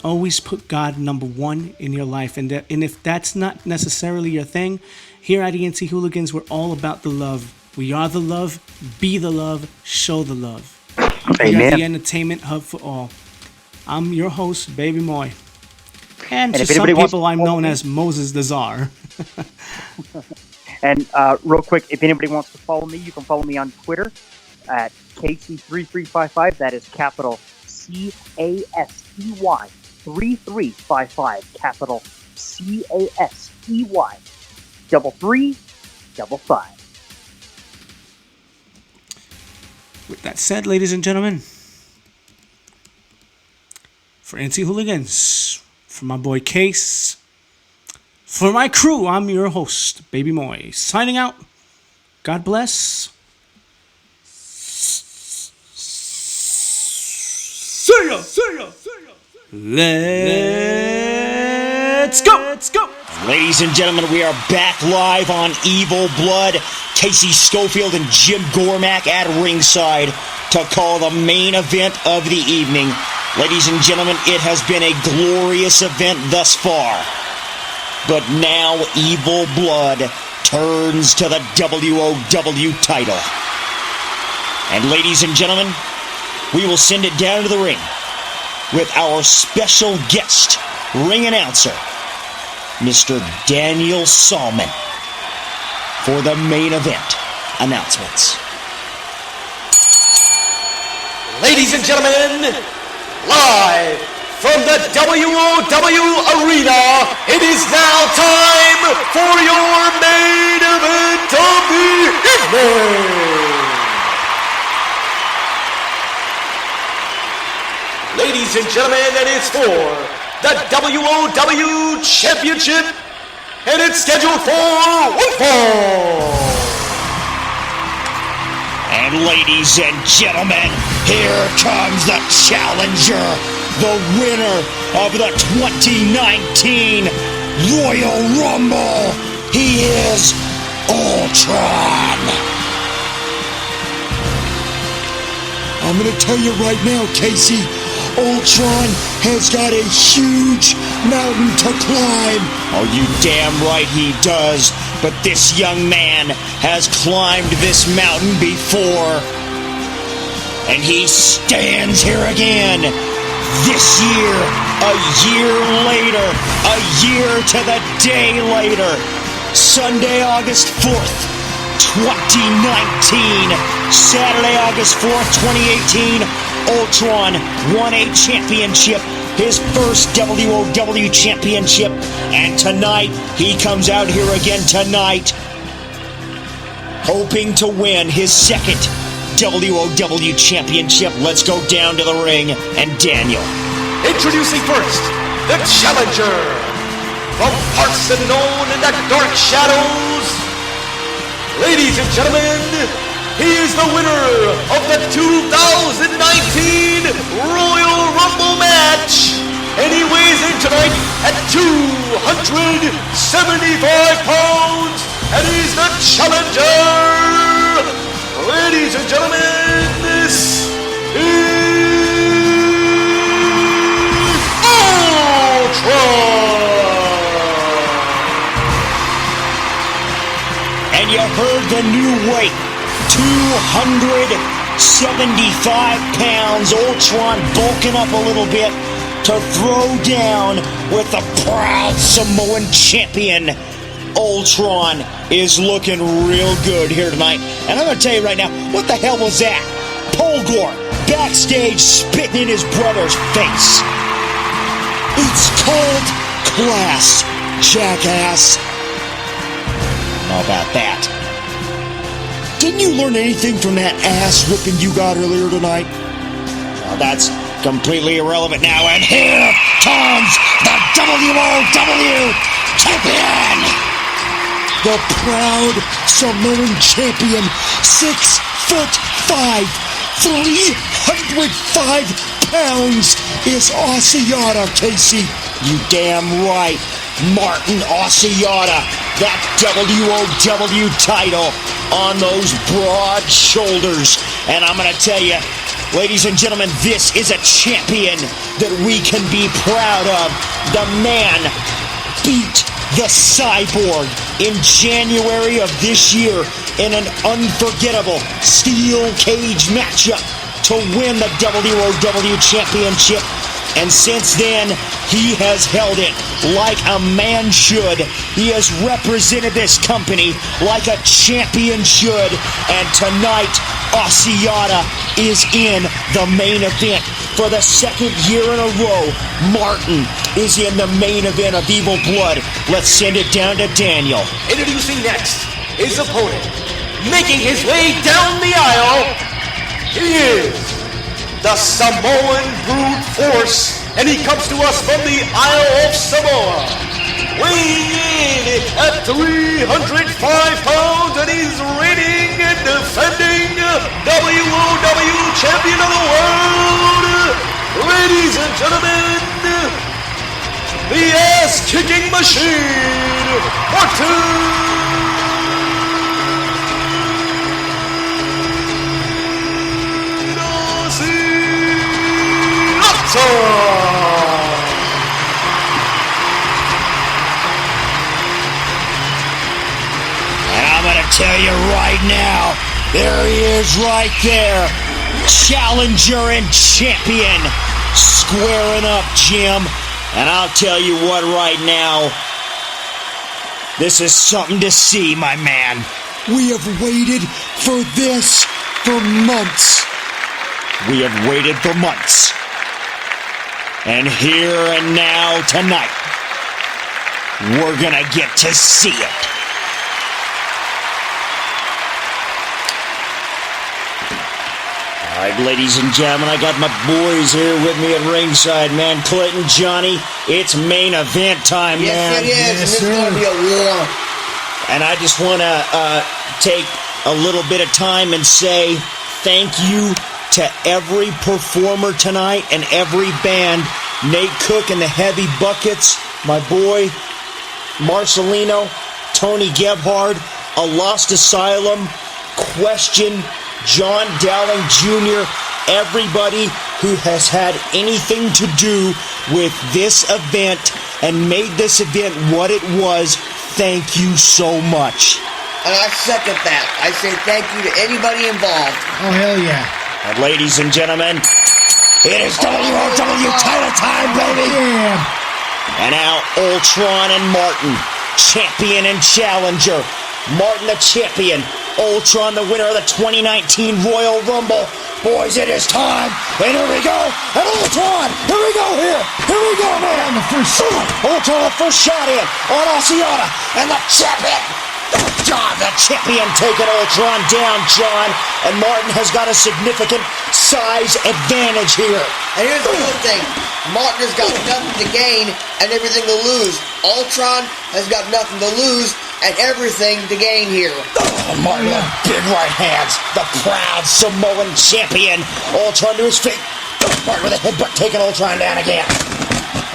always put God number one in your life. And if that's not necessarily your thing, here at ENTHooligins, we're all about the love. We are the love, be the love, show the love. Amen. We are the entertainment hub for all. I'm your host, Baby Moy. And to some people, I'm known as Moses the Czar. And real quick, if anybody wants to follow me, you can follow me on Twitter at KC3355. That is capital CASTY 3355, capital CASTY 3355. With that said, ladies and gentlemen, for ENTHooligins, for my boy Case, for my crew, I'm your host, Baby Moy, signing out. God bless. See ya, see ya, see ya, see ya. Let's go! Let's go! Ladies and gentlemen, we are back live on Evil Blood. Casey Schofield and Jim Gormack at ringside to call the main event of the evening. Ladies and gentlemen, it has been a glorious event thus far. But now Evil Blood turns to the WOW title. And ladies and gentlemen, we will send it down to the ring with our special guest, ring announcer, Mr. Daniel Salman, for the main event announcements. Ladies and gentlemen, live from the WOW Arena, it is now time for your main event of the evening. Ladies and gentlemen, it is for the WOW Championship, and it's scheduled for one fall. And ladies and gentlemen, here comes the challenger, the winner of the 2019 Royal Rumble. He is Ultron. I'm going to tell you right now, Casey, Ultron has got a huge mountain to climb. Oh, you damn right he does. But this young man has climbed this mountain before. And he stands here again. This year, a year later, a year to the day later. Sunday, August 4th, 2019. Saturday, August 4th, 2018. Ultron won a championship, his first WOW championship, and tonight he comes out here again tonight hoping to win his second WOW championship. Let's go down to the ring and Daniel. Introducing first, the challenger, from parts unknown in the dark shadows. Ladies and gentlemen, he is the winner of the 2019 Royal Rumble match, and he weighs in tonight at 275 pounds, and he's the challenger. Ladies and gentlemen, this is Ultron. And you heard the new weight. 275 pounds, Ultron bulking up a little bit to throw down with the proud Samoan champion. Ultron is looking real good here tonight. And I'm going to tell you right now, what the hell was that? Polgor backstage spitting in his brother's face. It's called class, jackass. How about that? Didn't you learn anything from that ass whipping you got earlier tonight? Well, that's completely irrelevant now, and here comes the WOW champion! The proud Samoan champion, 6'5", 305 pounds, is Asiata, Casey. You damn right, Martin Asiata, that WOW title on those broad shoulders. And I'm going to tell you, ladies and gentlemen, this is a champion that we can be proud of. The man beat the Cyborg in January of this year in an unforgettable steel cage matchup to win the WOW championship. And since then, he has held it like a man should. He has represented this company like a champion should. And tonight, Asiata is in the main event. For the second year in a row, Martin is in the main event of Evil Blood. Let's send it down to Daniel. Introducing next, his opponent, making his way down the aisle, he is the Samoan Brute Force, and he comes to us from the Isle of Samoa, weighing in at 305 pounds, and he's reigning and defending WOW Champion of the World. Ladies and gentlemen, the ass-kicking machine, Martin And I'm going to tell you right now, there he is right there. Challenger and champion. Squaring up, Jim. And I'll tell you what right now, this is something to see, my man. We have waited for this for months. We have waited for months. And here and now tonight, we're gonna get to see it. All right, ladies and gentlemen, I got my boys here with me at ringside, man. Clinton, Johnny, it's main event time, man. Yes, it is, and this is gonna be a war. And I just want to take a little bit of time and say thank you to every performer tonight and every band. Nate Cook and the Heavy Buckets, my boy Marcelino, Tony Gebhard, A Lost Asylum, Question, John Dowling Jr., everybody who has had anything to do with this event and made this event what it was, thank you so much. And I second that. I say thank you to anybody involved. Oh, hell yeah. And ladies and gentlemen, it is WOW title time, baby! Yeah. And now Ultron and Martin, champion and challenger. Martin the champion, Ultron the winner of the 2019 Royal Rumble. Boys, it is time, and here we go, and Ultron, here we go, here we go, man. The first shot. Ultron, the first shot in on Asiata, and the champion, John, the champion, taking Ultron down, John, and Martin has got a significant size advantage here. And here's the good thing. Martin has got nothing to gain and everything to lose. Ultron has got nothing to lose and everything to gain here. Oh, Martin with big right hands. The proud Samoan champion. Ultron to his feet. Martin with a headbutt taking Ultron down again.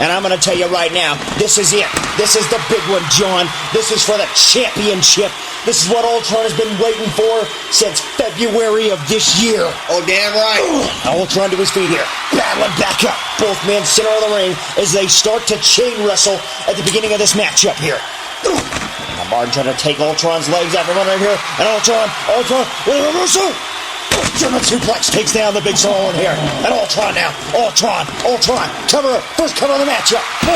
And I'm going to tell you right now, this is it. This is the big one, John. This is for the championship. This is what Ultron has been waiting for since February of this year. Oh, damn right. Ultron to his feet here. Battling back up. Both men center of the ring as they start to chain wrestle at the beginning of this matchup here. Now Martin trying to take Ultron's legs after one right here. And Ultron, with a reversal. German suplex takes down the big Samoan here. And Ultron now. Ultron. Cover. First cover of the matchup. 1,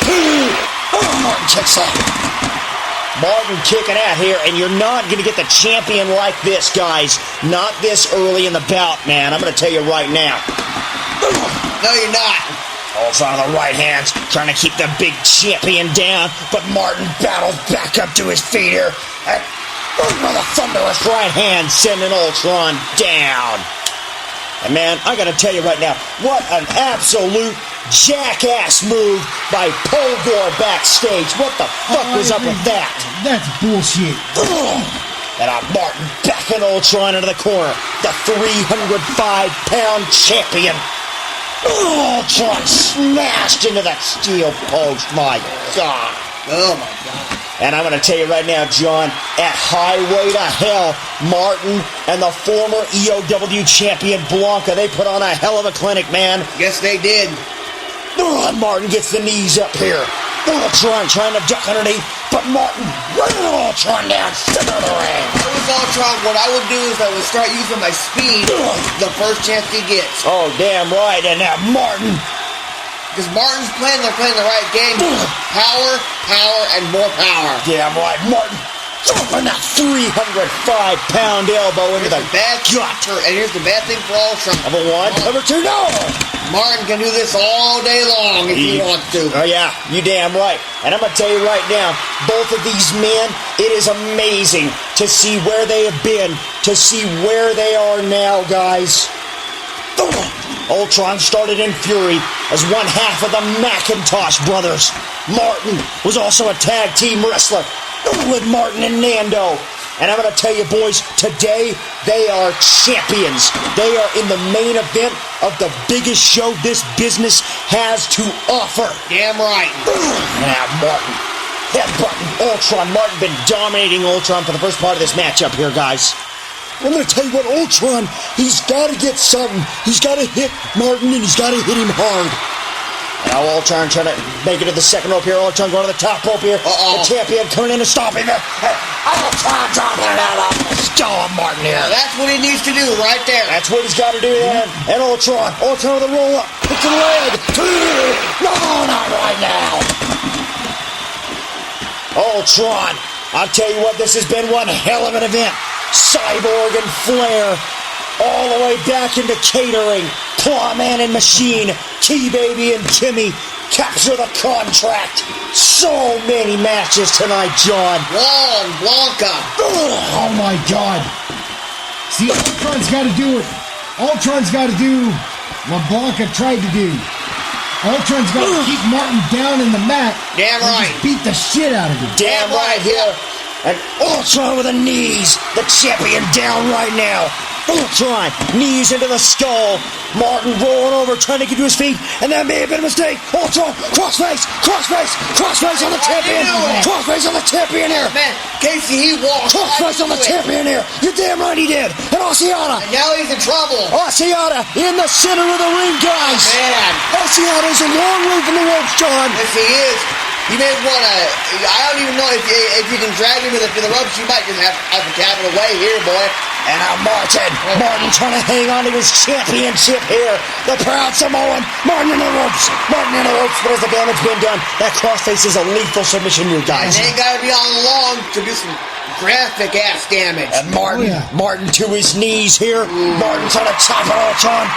2. Oh, Martin kicks out. Martin kicking out here, and you're not going to get the champion like this, guys. Not this early in the bout, man. I'm going to tell you right now. No, you're not. Ultron on the right hands, trying to keep the big champion down, but Martin battles back up to his feet here. And with a thunderous right hand, sending Ultron down. And man, I gotta tell you right now, what an absolute jackass move by Polgor backstage. What the fuck was up with that? That's bullshit. And Martin backing Ultron into the corner. The 305-pound champion. Ultron smashed into that steel post. My God. Oh, my God. And I'm going to tell you right now, John, at Highway to Hell, Martin and the former EOW champion Blanca, they put on a hell of a clinic, man. Yes, they did. And Martin gets the knees up here. Ultron trying to duck underneath, but Martin running Ultron down, center of the ring. With Ultron, what I would do is I would start using my speed the first chance he gets. Oh, damn right. And now Martin. Because Martin's playing the right game. Power, and more power. Damn right. Martin dropping that 305-pound elbow into the gut. And here's the bad thing for Ultron. Number one, number two, no. Martin can do this all day long if he wants to. Oh, yeah, you damn right. And I'm going to tell you right now, both of these men, it is amazing to see where they have been, to see where they are now, guys. Ultron started in Fury as one half of the McIntosh brothers. Martin was also a tag team wrestler with Martin and Nando. And I'm going to tell you, boys, today they are champions. They are in the main event of the biggest show this business has to offer. Damn right. Now, Martin. Headbutting Ultron. Martin been dominating Ultron for the first part of this matchup here, guys. I'm going to tell you what, Ultron, he's got to get something. He's got to hit Martin, and he's got to hit him hard. Now Ultron trying to make it to the second rope here. Ultron going to the top rope here. The champion coming in to stop him there. Ultron dropping it out of the skull of Martin here. That's what he needs to do right there. That's what he's got to do there. And Ultron with a roll up. Hits the leg. No, not right now. Ultron, I'll tell you what, this has been one hell of an event. Cyborg and Flair, all the way back into catering. Clawman and Machine, T-Baby and Timmy capture the contract. So many matches tonight, John. Wall and Blanca. Oh my God. See, Ultron's got to do it. Ultron's got to do what Blanca tried to do. Ultron's got to keep Martin down in the mat. Damn right. Just beat the shit out of him. Damn right here. And Ultron with the knees. The champion down right now. Ultron, knees into the skull. Martin rolling over, trying to get to his feet, and that may have been a mistake. Ultron, crossface on the champion. Crossface on the champion here. Man, Casey, he walked. Crossface on the champion here. You're damn right he did. And Oceana. And now he's in trouble. Oceana in the center of the ring, guys. Man. Oceana's a long way from the ropes, John. Yes, he is. You may want to. I don't even know if you can drag him to the ropes. You might just have to tap it away here, boy. And now Martin trying to hang on to his championship here. The proud Samoan. Martin in the ropes. But has the damage been done? That crossface is a lethal submission move, guys. And it ain't got to be on long to do some graphic ass damage. And Martin to his knees here. Martin trying to chop it Ultron.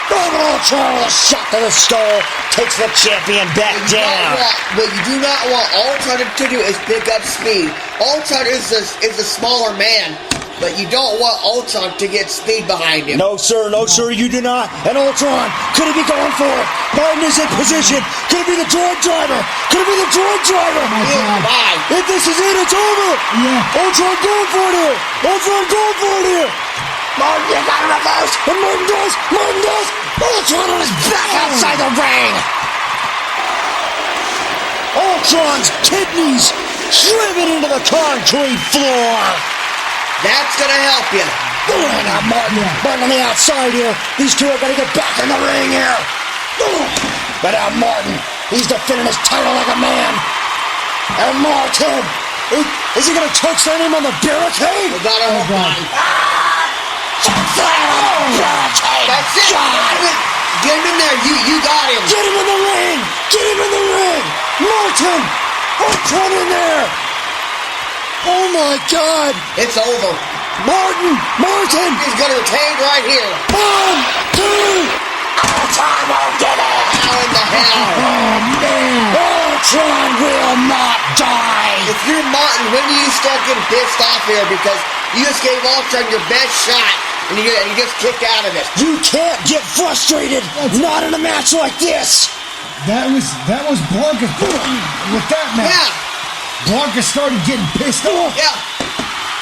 Ultron with a shot to the skull. Takes the champion back down. What you do not want Ultron to do is pick up speed. Ultron is the smaller man, but you don't want Ultron to get speed behind him. No, sir, you do not. And Ultron, could he be going for it? Martin is in position. Could it be the droid driver? If this is it, it's over. Yeah. Ultron going for it here. Martin, you got to reverse. And Martin does. Ultron on his back outside the ring. Ultron's kidneys driven into the concrete floor. That's gonna help you. Now Martin on the outside here. These two are gonna get back in the ring here. But now Martin, he's defending his title like a man. And Martin, is he gonna chokeslam him on the barricade? We gotta hope not. Chokeslam on the barricade. That's it. Get him in there. You got him. Get him in the ring. Martin, Ultron in there. Oh my God. It's over. Martin. He's gonna retain right here. 1, 2. Ultron won't get it. How in the hell? Oh, man. Ultron will not die. If you're Martin, when do you start getting pissed off here? Because you just gave Ultron your best shot, and you just kicked out of it. You can't get frustrated. Not in a match like this. That was Blanca with that match. Yeah. Blanca started getting pissed off. Yeah.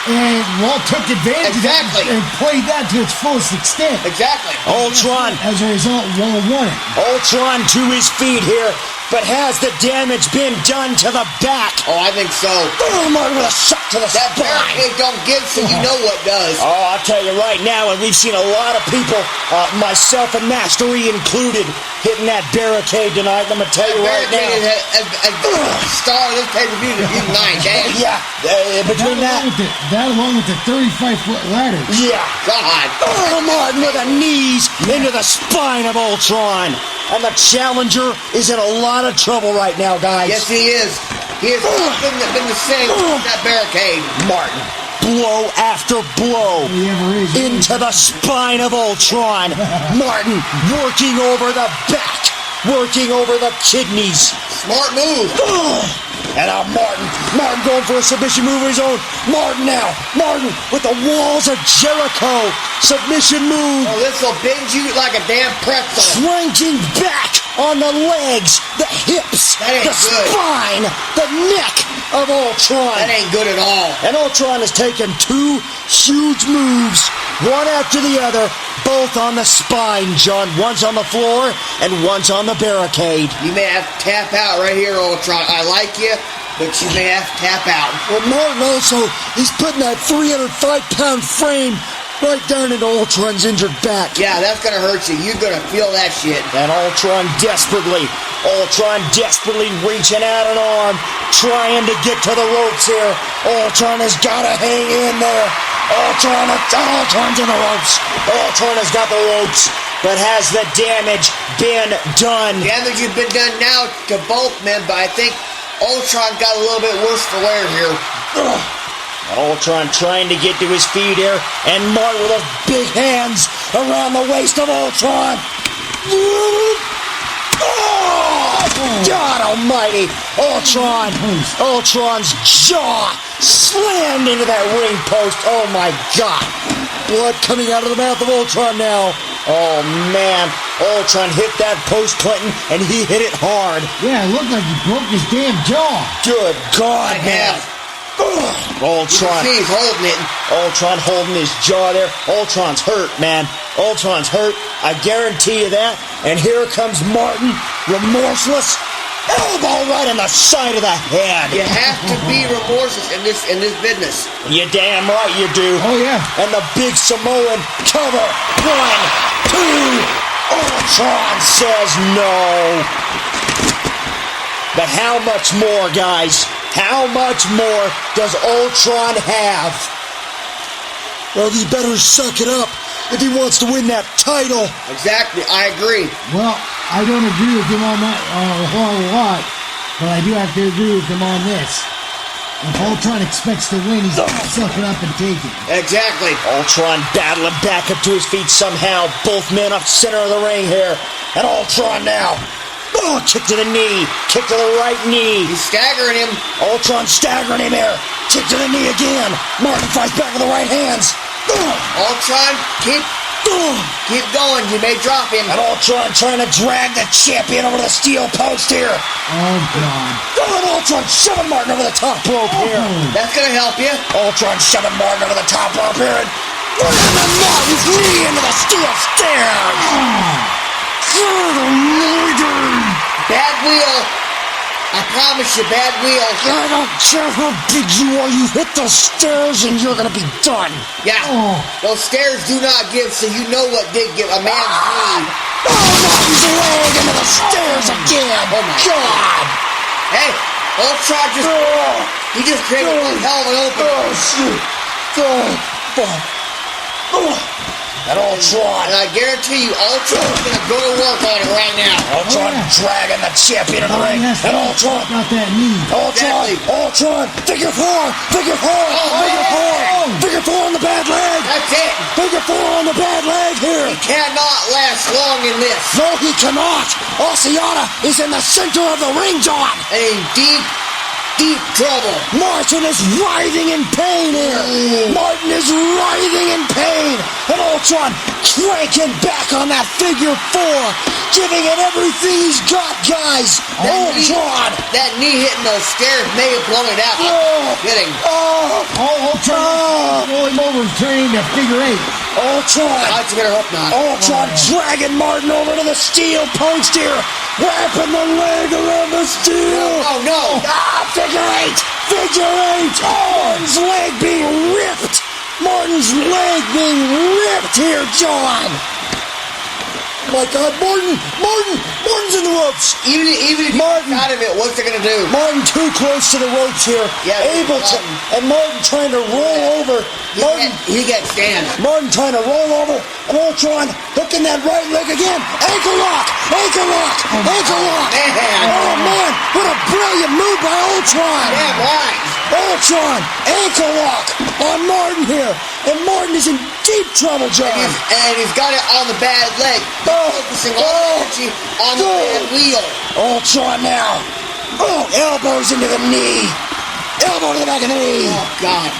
And Walt took advantage of that and played that to its fullest extent. Exactly. Ultron. As a result, Walt won it. Ultron to his feet here. But has the damage been done to the back? Oh, I think so. Martin with a shot to the That spine. barricade don't give, so you know what does. Oh, I'll tell you right now, and we've seen a lot of people, myself and Master E included, hitting that barricade tonight. And I'm going to tell you right now. Star of this pay-per-view tonight, eh? Yeah, between that. That along with the 35-foot ladder. Yeah. God. Martin with the knees into the spine of Ultron. And the challenger is in a lot of trouble right now, guys. Yes, he is. He has been the same with that barricade. Martin, blow after blow into the spine of Ultron. Martin working over the back, working over the kidneys. Smart move. And now Martin going for a submission move of his own. Martin with the walls of Jericho submission move. Oh, this will bend you like a damn pretzel. Shrinking back on the legs, the hips, That ain't the good. spine, the neck of Ultron. That ain't good at all. And Ultron has taken two huge moves, one after the other, both on the spine, John. One's on the floor and one's on the barricade. You may have to tap out right here, Ultron. I like you, but you may have to tap out. Well, Martin also, he's putting that 305-pound frame right down into Ultron's injured back. Yeah, that's gonna hurt you. You're gonna feel that shit. And Ultron desperately reaching out an arm, trying to get to the ropes here. Ultron has got to hang in there. Ultron's in the ropes. Ultron has got the ropes, but has the damage been done? Damage has been done now to both men, but I think Ultron got a little bit worse for wear here. Ultron trying to get to his feet here, and Martin with those big hands around the waist of Ultron. Oh, God almighty! Ultron's jaw slammed into that ring post. Oh my God! Blood coming out of the mouth of Ultron now. Oh man, Ultron hit that post, Clinton, and he hit it hard. Yeah, it looked like he broke his damn jaw. Good God, I man! have. Ultron. He's holding it. Ultron holding his jaw there. Ultron's hurt, man. Ultron's hurt. I guarantee you that. And here comes Martin, remorseless. Elbow right in the side of the head. You have to be remorseless in this business. You damn right you do. Oh, yeah. And the big Samoan cover. 1, 2. Ultron says no. But how much more, guys? How much more does Ultron have? Well, he better suck it up if he wants to win that title. Exactly, I agree. Well, I don't agree with him on that a whole lot, but I do have to agree with him on this. If Ultron expects to win, he's got to suck it up and take it. Exactly. Ultron battling back up to his feet somehow. Both men up center of the ring here. And Ultron now. Oh, kick to the knee. Kick to the right knee. He's staggering him. Ultron staggering him here. Kick to the knee again. Martin fights back with the right hands. Ultron, keep going. You may drop him. And Ultron trying to drag the champion over the steel post here. Oh, God. And Ultron shoving Martin over the top rope here. That's gonna help you. Ultron shoving Martin over the top rope here. And Martin's knee into the steel stairs. Bad wheel. I promise you, bad wheel. I don't care how big you are, you hit the stairs and you're gonna be done. Yeah. Oh. Those stairs do not give, so you know what did give. A man's knee. Oh, Martin's leg into the stairs again. Oh, my God. Hey, Ultron he just created one hell of an opening. Oh, shit. Oh, fuck. Oh. And Ultron. And I guarantee you, Ultron's gonna go to work on it right now. Ultron dragging the champion in the ring. And Ultron. Got that knee. Exactly. Ultron. Figure four. Figure four. Figure four on the bad leg. That's it. Figure four on the bad leg here. He cannot last long in this. No, he cannot. Osiata is in the center of the ring, John. And in deep trouble. Martin is writhing in pain here. Martin is writhing in pain. And Ultron cranking back on that figure four, giving it everything he's got, guys. Ultron. That knee hitting those stairs may have blown it out. I'm kidding. Ultron roll him over and turn him to figure eight. Ultron. That's gonna hope not. Ultron dragging Martin over to the steel post here, wrapping the leg around the steel. Oh no. Figure eight. Martin's leg being ripped. Martin's leg being ripped here, John. My God, Martin's in the ropes. Even if Martin out of it, what's it gonna do? Martin too close to the ropes here. Yeah, able to, and Martin trying to roll over. He got stand. Martin trying to roll over, and Ultron hooking that right leg again. Ankle lock. Man. Oh man, what a brilliant move by Ultron. Damn right. Ultron, ankle lock on Martin here, and Martin is in deep trouble, John. And he's got it on the bad leg. Focusing all the energy on the bad wheel. Ultron now. Oh, elbows into the knee. Elbow to the back of the knee. Oh God.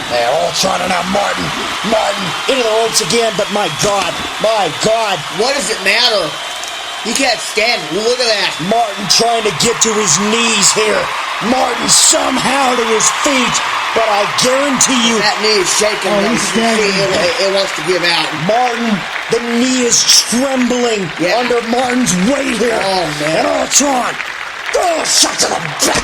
And Ultron and now Martin into the ropes again, but my God. What does it matter? He can't stand it. Look at that. Martin trying to get to his knees here. Martin somehow to his feet, but I guarantee you... That knee is shaking. Oh, he's staggering. It wants to give out. Martin, the knee is trembling under Martin's weight here. Oh, man. And Ultron. Oh, shot to the back.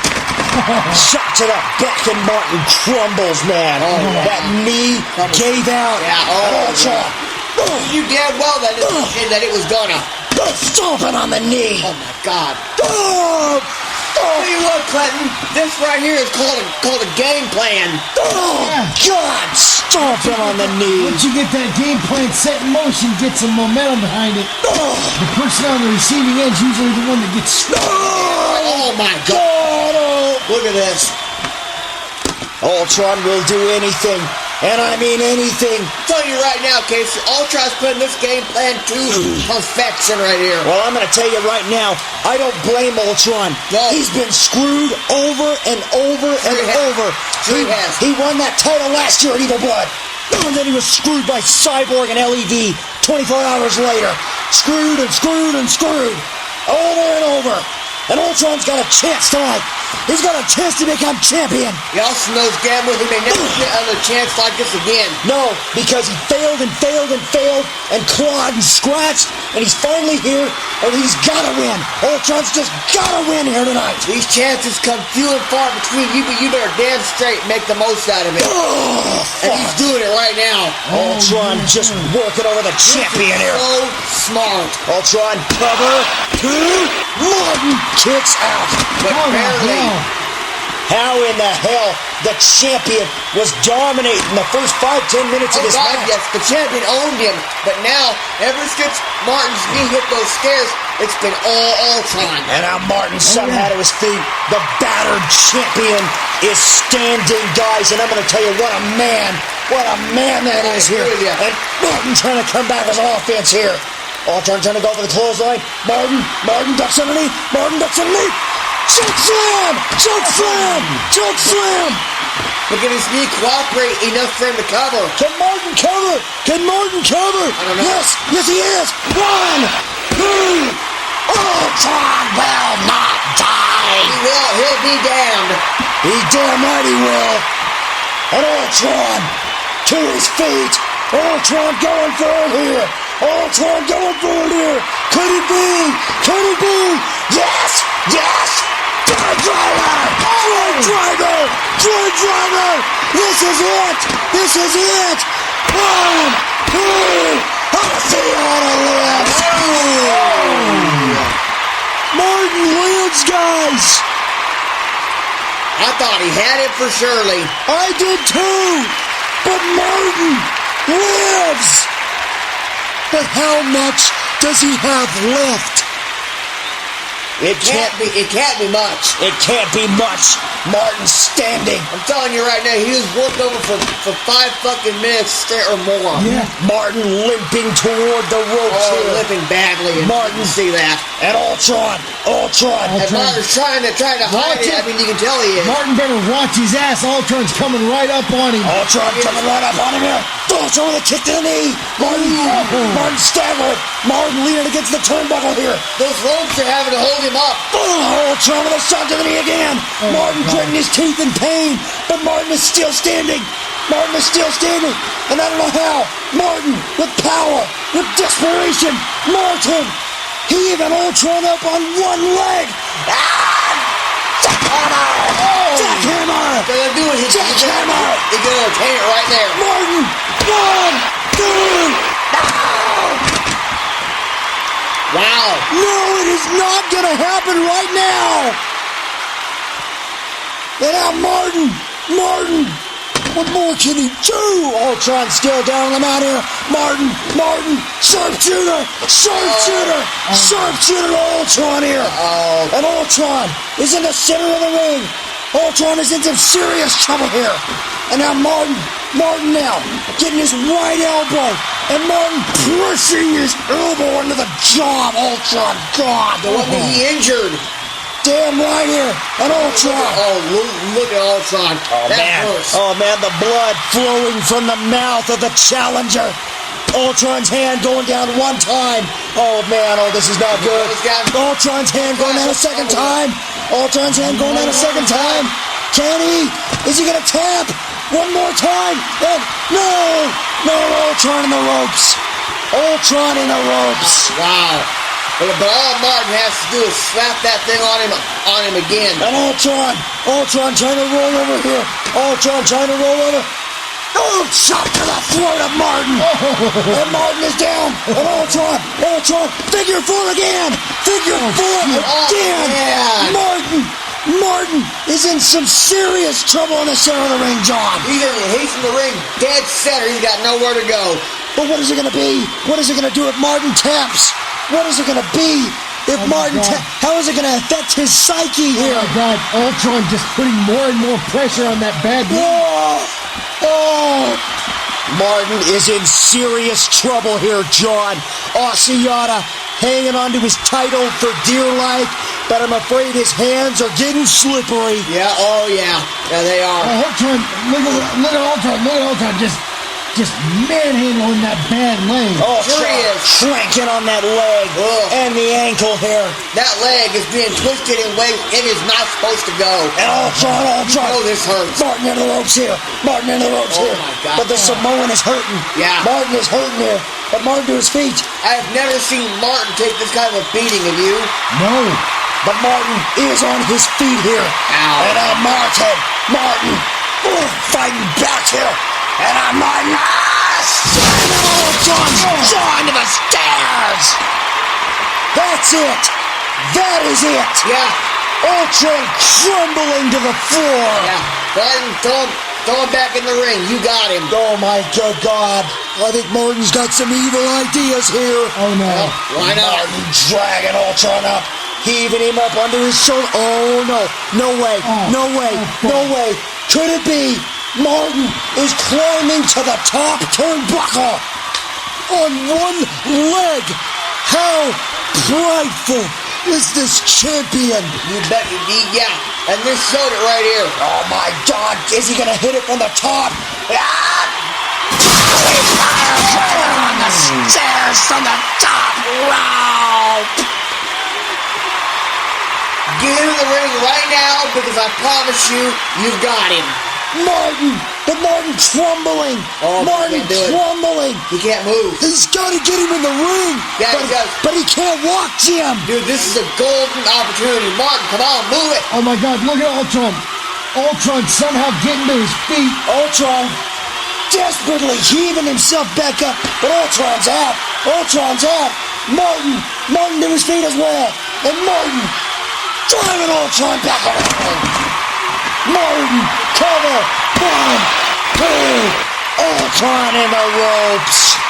Shot to the back, and Martin crumbles, man. Oh, yeah. That knee gave out. Yeah, and Ultron. You damn well that it was gonna. Stomping on the knee. Oh, my God. Oh, Tell you what, Clinton, this right here is called a game plan. God, stomping on the knee. Once you get that game plan set in motion, get some momentum behind it. The person on the receiving end is usually the one that gets Oh, my God. Look at this. Ultron will do anything, and I mean anything. I'm telling you right now, Casey, Ultron's putting this game plan to perfection right here. Well, I'm going to tell you right now, I don't blame Ultron. No. He's been screwed over and over and over. Sure he has. He won that title last year at Evil Blood. And then he was screwed by Cyborg and LED 24 hours later. Screwed and screwed and screwed. Over and over. And Ultron's got a chance tonight. He's got a chance to become champion. He also knows gambler he may never get another chance like this again. No, because he failed and clawed and scratched, and he's finally here, and he's got to win. Ultron's just got to win here tonight. These chances come few and far between you, but you better damn straight make the most out of it. And he's doing it right now. Ultron just working over the champion here. So smart. Ultron cover two. Martin kicks out. But barely. How in the hell the champion was dominating the first 5-10 minutes of this match? Yes, the champion owned him. But now, ever since Martin's knee hit those stairs, it's been all Ultron. And now Martin somehow to his feet. The battered champion is standing, guys. And I'm going to tell you, what a man that is here. And Martin trying to come back as an offense here. Ultron trying to go for the clothesline. Martin ducks underneath. Choke slam! But can his knee cooperate enough for him to cover? Can Martin cover? I don't know. Yes he is. 1, 2. Ultron will not die. He'll be damned. He damn right he will. And Ultron to his feet. Ultron going for it here. Could it be? Yes! Drive driver! This is it! 1, 2, Oceana lives! Martin lives, guys! I thought he had it for surely. I did too! But Martin lives! But how much does he have left? It can't be much. It can't be much. Martin standing. I'm telling you right now, he was worked over for 5 fucking minutes straight or more. Yeah. Martin limping toward the ropes here. Limping badly. And Martin, you see that. And Ultron. And Martin's trying to hide it. I mean, you can tell he is. Martin better watch his ass. Ultron's coming right up on him. Ultron coming right up on him here. Ultron with a kick to the knee. Martin staggering. Martin leaning against the turnbuckle here. Those ropes are having to hold him up. Ultron with a shot to the knee again. Martin gritting his teeth in pain, but Martin is still standing. And I don't know how. Martin with power, with desperation. Martin, he even Ultron up on one leg. Jackhammer! Gonna do it. He's gonna obtain it right there. Martin, 1, 2. Wow. No, it is not going to happen right now. And now Martin. What more can he do? Ultron still down on the mat here. Martin. Sharpshooter to Ultron here. And Ultron is in the center of the ring. Ultron is in some serious trouble here. And now Martin now getting his right elbow. And Martin pushing his elbow into the jaw of Ultron. God. The one that he injured. damn right here. An Ultron. Look at Ultron. That hurts. Oh, man, the blood flowing from the mouth of the challenger. Ultron's hand going down one time. Oh, man, this is not good. Ultron's hand going down a second time. Ultron's hand going down a second time. Can he? Is he going to tap? One more time. And no, Ultron in the ropes. Ultron in the ropes. Wow. But all Martin has to do is slap that thing on him again. And Ultron trying to roll over here. Ultron trying to roll over. Oh, shot to the throat of Martin. And Martin is down. And Ultron, figure four again. Figure four again. Martin is in some serious trouble in the center of the ring, John. He's in the ring, dead center. He's got nowhere to go. But what is it going to be? What is it going to do if Martin taps? What is it going to be if Martin taps? How is it going to affect his psyche here? Oh, my God. Ultron just putting more and more pressure on that bad knee. Martin is in serious trouble here, John. Asiata hanging onto his title for dear life, but I'm afraid his hands are getting slippery. Yeah, yeah, they are. Ultron, look at Ultron, just manhandling that bad leg. Oh, sure he is. Shrinking on that leg and the ankle here. That leg is being twisted in ways it is not supposed to go. And Ultron. Oh, this hurts. Martin into the ropes here. Oh, my God. But the Samoan is hurting. Yeah. Martin is hurting here. But Martin to his feet. I have never seen Martin take this kind of a beating, have you? No. But Martin is on his feet here. Ow. And Martin fighting back here. And Martin John to the stairs. That's it. That is it. Yeah. Ultron crumbling to the floor. Yeah. Martin, throw him back in the ring. You got him. Oh, my good God. I think Martin's got some evil ideas here. Oh, no. Why not? Martin dragging Ultron up, heaving him up under his shoulder. Oh, no. No way. No way. Could it be Martin is climbing to the top turnbuckle on one leg? How prideful is this champion? You bet you did, yeah. And this showed it right here. Oh, my God. Is he going to hit it from the top? On the stairs from the top rope. Get into the ring right now because I promise you've got him. Martin crumbling. Oh, Martin he can't do it. crumbling. He can't move. He's got to get him in the ring. Yeah, he does. But he can't walk, Jim. Dude, this is a golden opportunity. Martin, come on, move it. Oh, my God, look at Ultron. Ultron somehow getting to his feet. Ultron desperately heaving himself back up, but Ultron's out. Martin to his feet as well. And Martin driving Ultron back around. Martin, cover, 1, 2, Ultron in the ropes.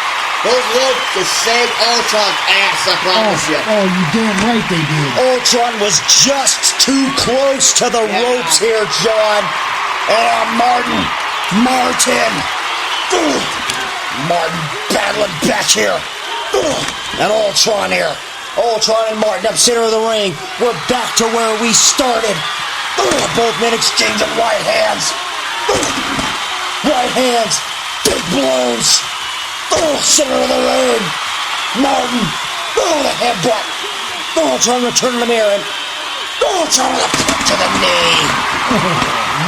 Those ropes will save Ultron's ass, I promise you. Oh, you damn right they did. Ultron was just too close to the ropes here, John. And Martin battling back here. And Ultron here. Ultron and Martin up center of the ring. We're back to where we started. Both men exchanging right hands. Big blows. Center of the ring. Martin. The headbutt. Ultron returning the mirror. Ultron left to the knee.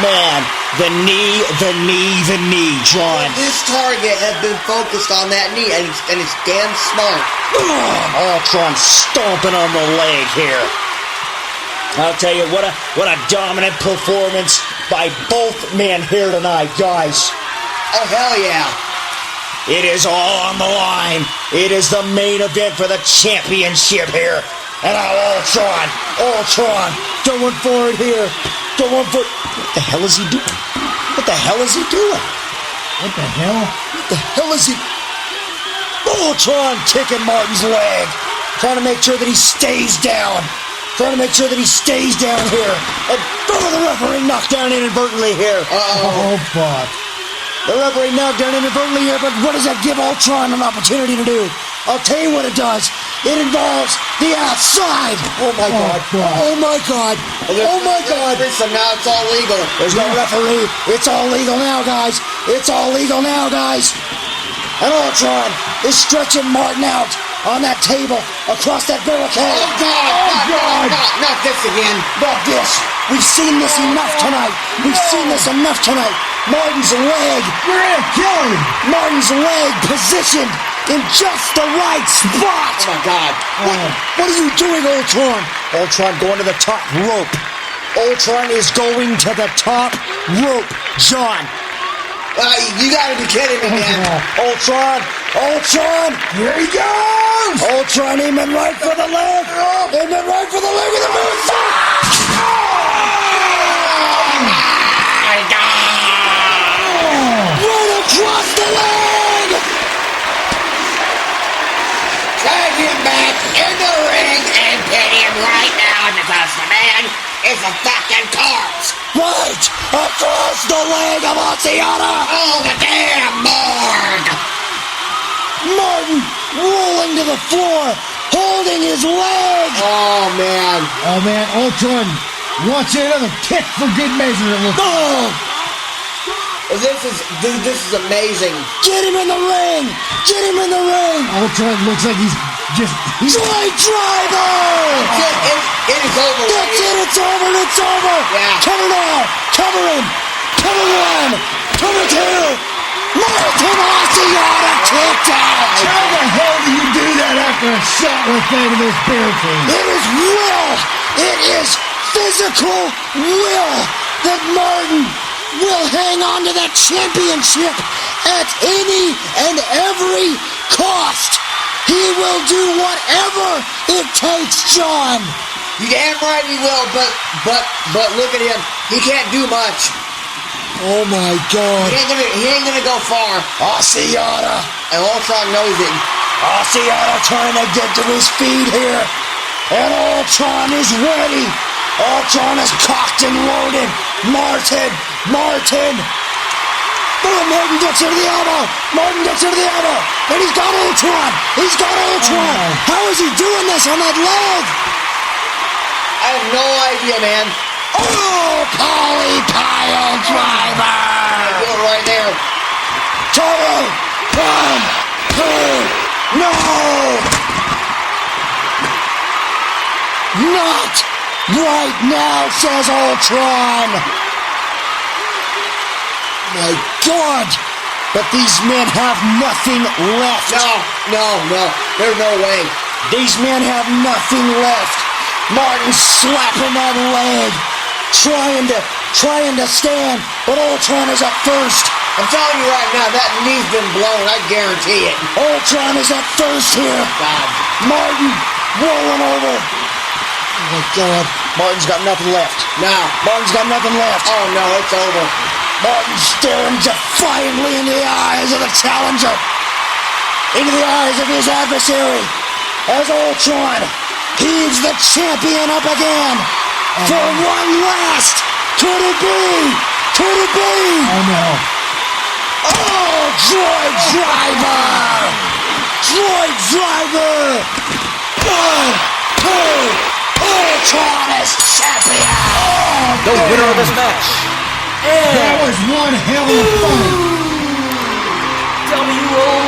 Man, the knee, John. This target has been focused on that knee, and it's damn smart. Ultron stomping on the leg here. I'll tell you, what a dominant performance by both men here tonight, guys. Oh, hell yeah. It is all on the line. It is the main event for the championship here. And now Ultron going for it here. What the hell is he doing? What the hell is he? Ultron kicking Martin's leg. Trying to make sure that he stays down. Here. And the referee knocked down inadvertently here. Oh, fuck. The referee knocked down inadvertently here, but what does that give Ultron an opportunity to do? I'll tell you what it does. It involves the outside. Oh my God. God. Oh my God. Oh my God. So now it's all legal. There's no referee. It's all legal now, guys. It's all legal now, guys. And Ultron is stretching Martin out on that table across that barricade. Oh God. Not this again. Not this. We've seen this enough tonight. We've seen this enough tonight. Martin's leg. You're gonna kill him. Martin's leg positioned in just the right spot. Oh my God. What are you doing, Ultron? Ultron going to the top rope. Ultron is going to the top rope. John. You gotta be kidding me, man. Ultron. Here he goes. Ultron aiming right for the leg. Aiming right for the leg with a moonsault. Right across the leg. Drag him back in the ring and pin him right now because the man is a fucking corpse. Right across the leg of Oceana. Oh, the damn morgue. Martin rolling to the floor, holding his leg. Oh, man. Oh man, Ultron wants another kick for good measure. It looks. Oh, This is amazing. get him in the ring. Get him in the ring. Ultron looks like he's Joy driver. It is over. That's it. It's over. It's over. Yeah. Cover now. Cover him. Cover one. Cover two. Martin Oceana kicked out. How the hell do you do that after a shot like that in this barricade? It is will. It is physical will that Martin will hang on to that championship at any and every cost. He will do whatever it takes, John. You damn right he will, but look at him. He can't do much. Oh my God. He ain't gonna go far. Oceana. And Ultron knows it. Oceana trying to get to his feet here. And Ultron is ready. Ultron is cocked and loaded. Martin. Oh, Martin gets into the elbow. And he's got Ultron. How is he doing this on that leg? I have no idea, man. Oh, Polly Pile Driver. Do it right there. Total. 1, 2. No. Not right now, says Ultron. My God. But these men have nothing left. No. There's no way. These men have nothing left. Martin slapping that leg, trying to stand, but Ultron is up first. I'm telling you right now, that knee's been blown. I guarantee it. Ultron is up first here. God. Martin rolling over. Oh my God. Martin's got nothing left. No. Martin's got nothing left. Oh no, it's over. Martin staring defiantly into the eyes of the challenger, into the eyes of his adversary, as Ultron heaves the champion up again for one last. Could it be? Oh no. Oh, Joy Driver! 1, 2, Ultron is champion! The winner of this match That was one hell of a fight. WOW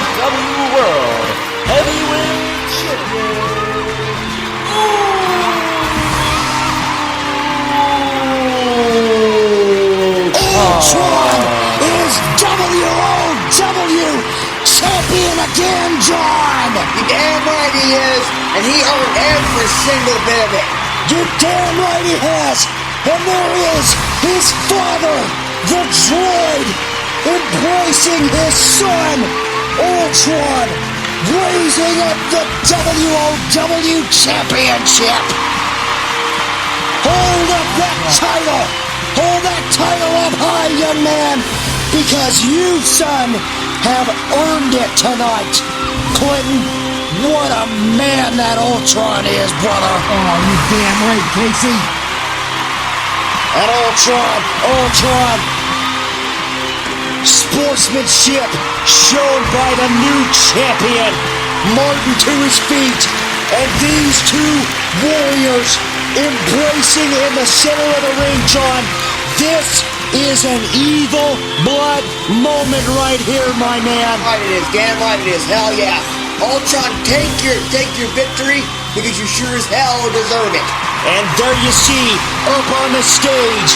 World Heavyweight Champion. Ultron is WOW champion again, John! You damn right he is, and he earned every single bit of it. You're damn right he has! And there is his father, the droid, embracing his son, Ultron, raising up the WOW Championship! Hold up that title! Hold that title up high, young man! Because you, son, have earned it tonight! Clinton, what a man that Ultron is, brother! Oh, you damn right, Casey. And Ultron, sportsmanship shown by the new champion, Martin to his feet, And these two warriors embracing in the center of the ring, John. This is an evil blood moment right here, my man. Right it is, damn right it is. Hell yeah. Ultron, take your victory because you sure as hell deserve it. And there you see, up on the stage,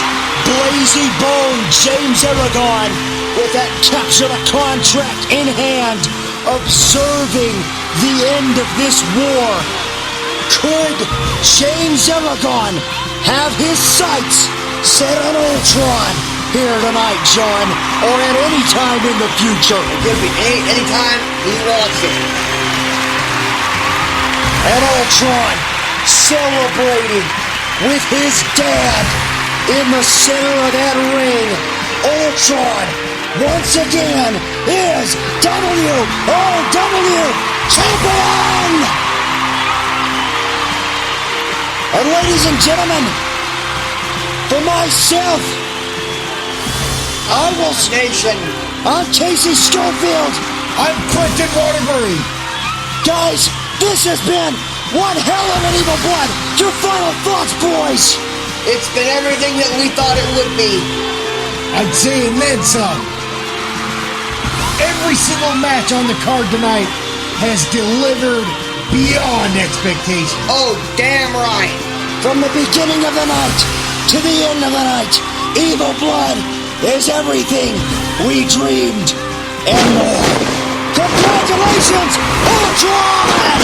Blazy Bone James Aragon with that capture the contract in hand, observing the end of this war. Could James Aragon have his sights set on Ultron here tonight, John, or at any time in the future? It could be any time he wants it. And Ultron celebrating with his dad in the center of that ring. Ultron, once again, is WOW Champion! And ladies and gentlemen, for myself, I will... Nation. I'm Casey Schofield. I'm Quentin Waterbury. Guys, this has been one hell of an Evil Blood. Your final thoughts, boys. It's been everything that we thought it would be. I'd say and then some. Every single match on the card tonight has delivered beyond expectations. Oh, damn right. From the beginning of the night to the end of the night, Evil Blood is everything we dreamed and more. Congratulations, Ultron!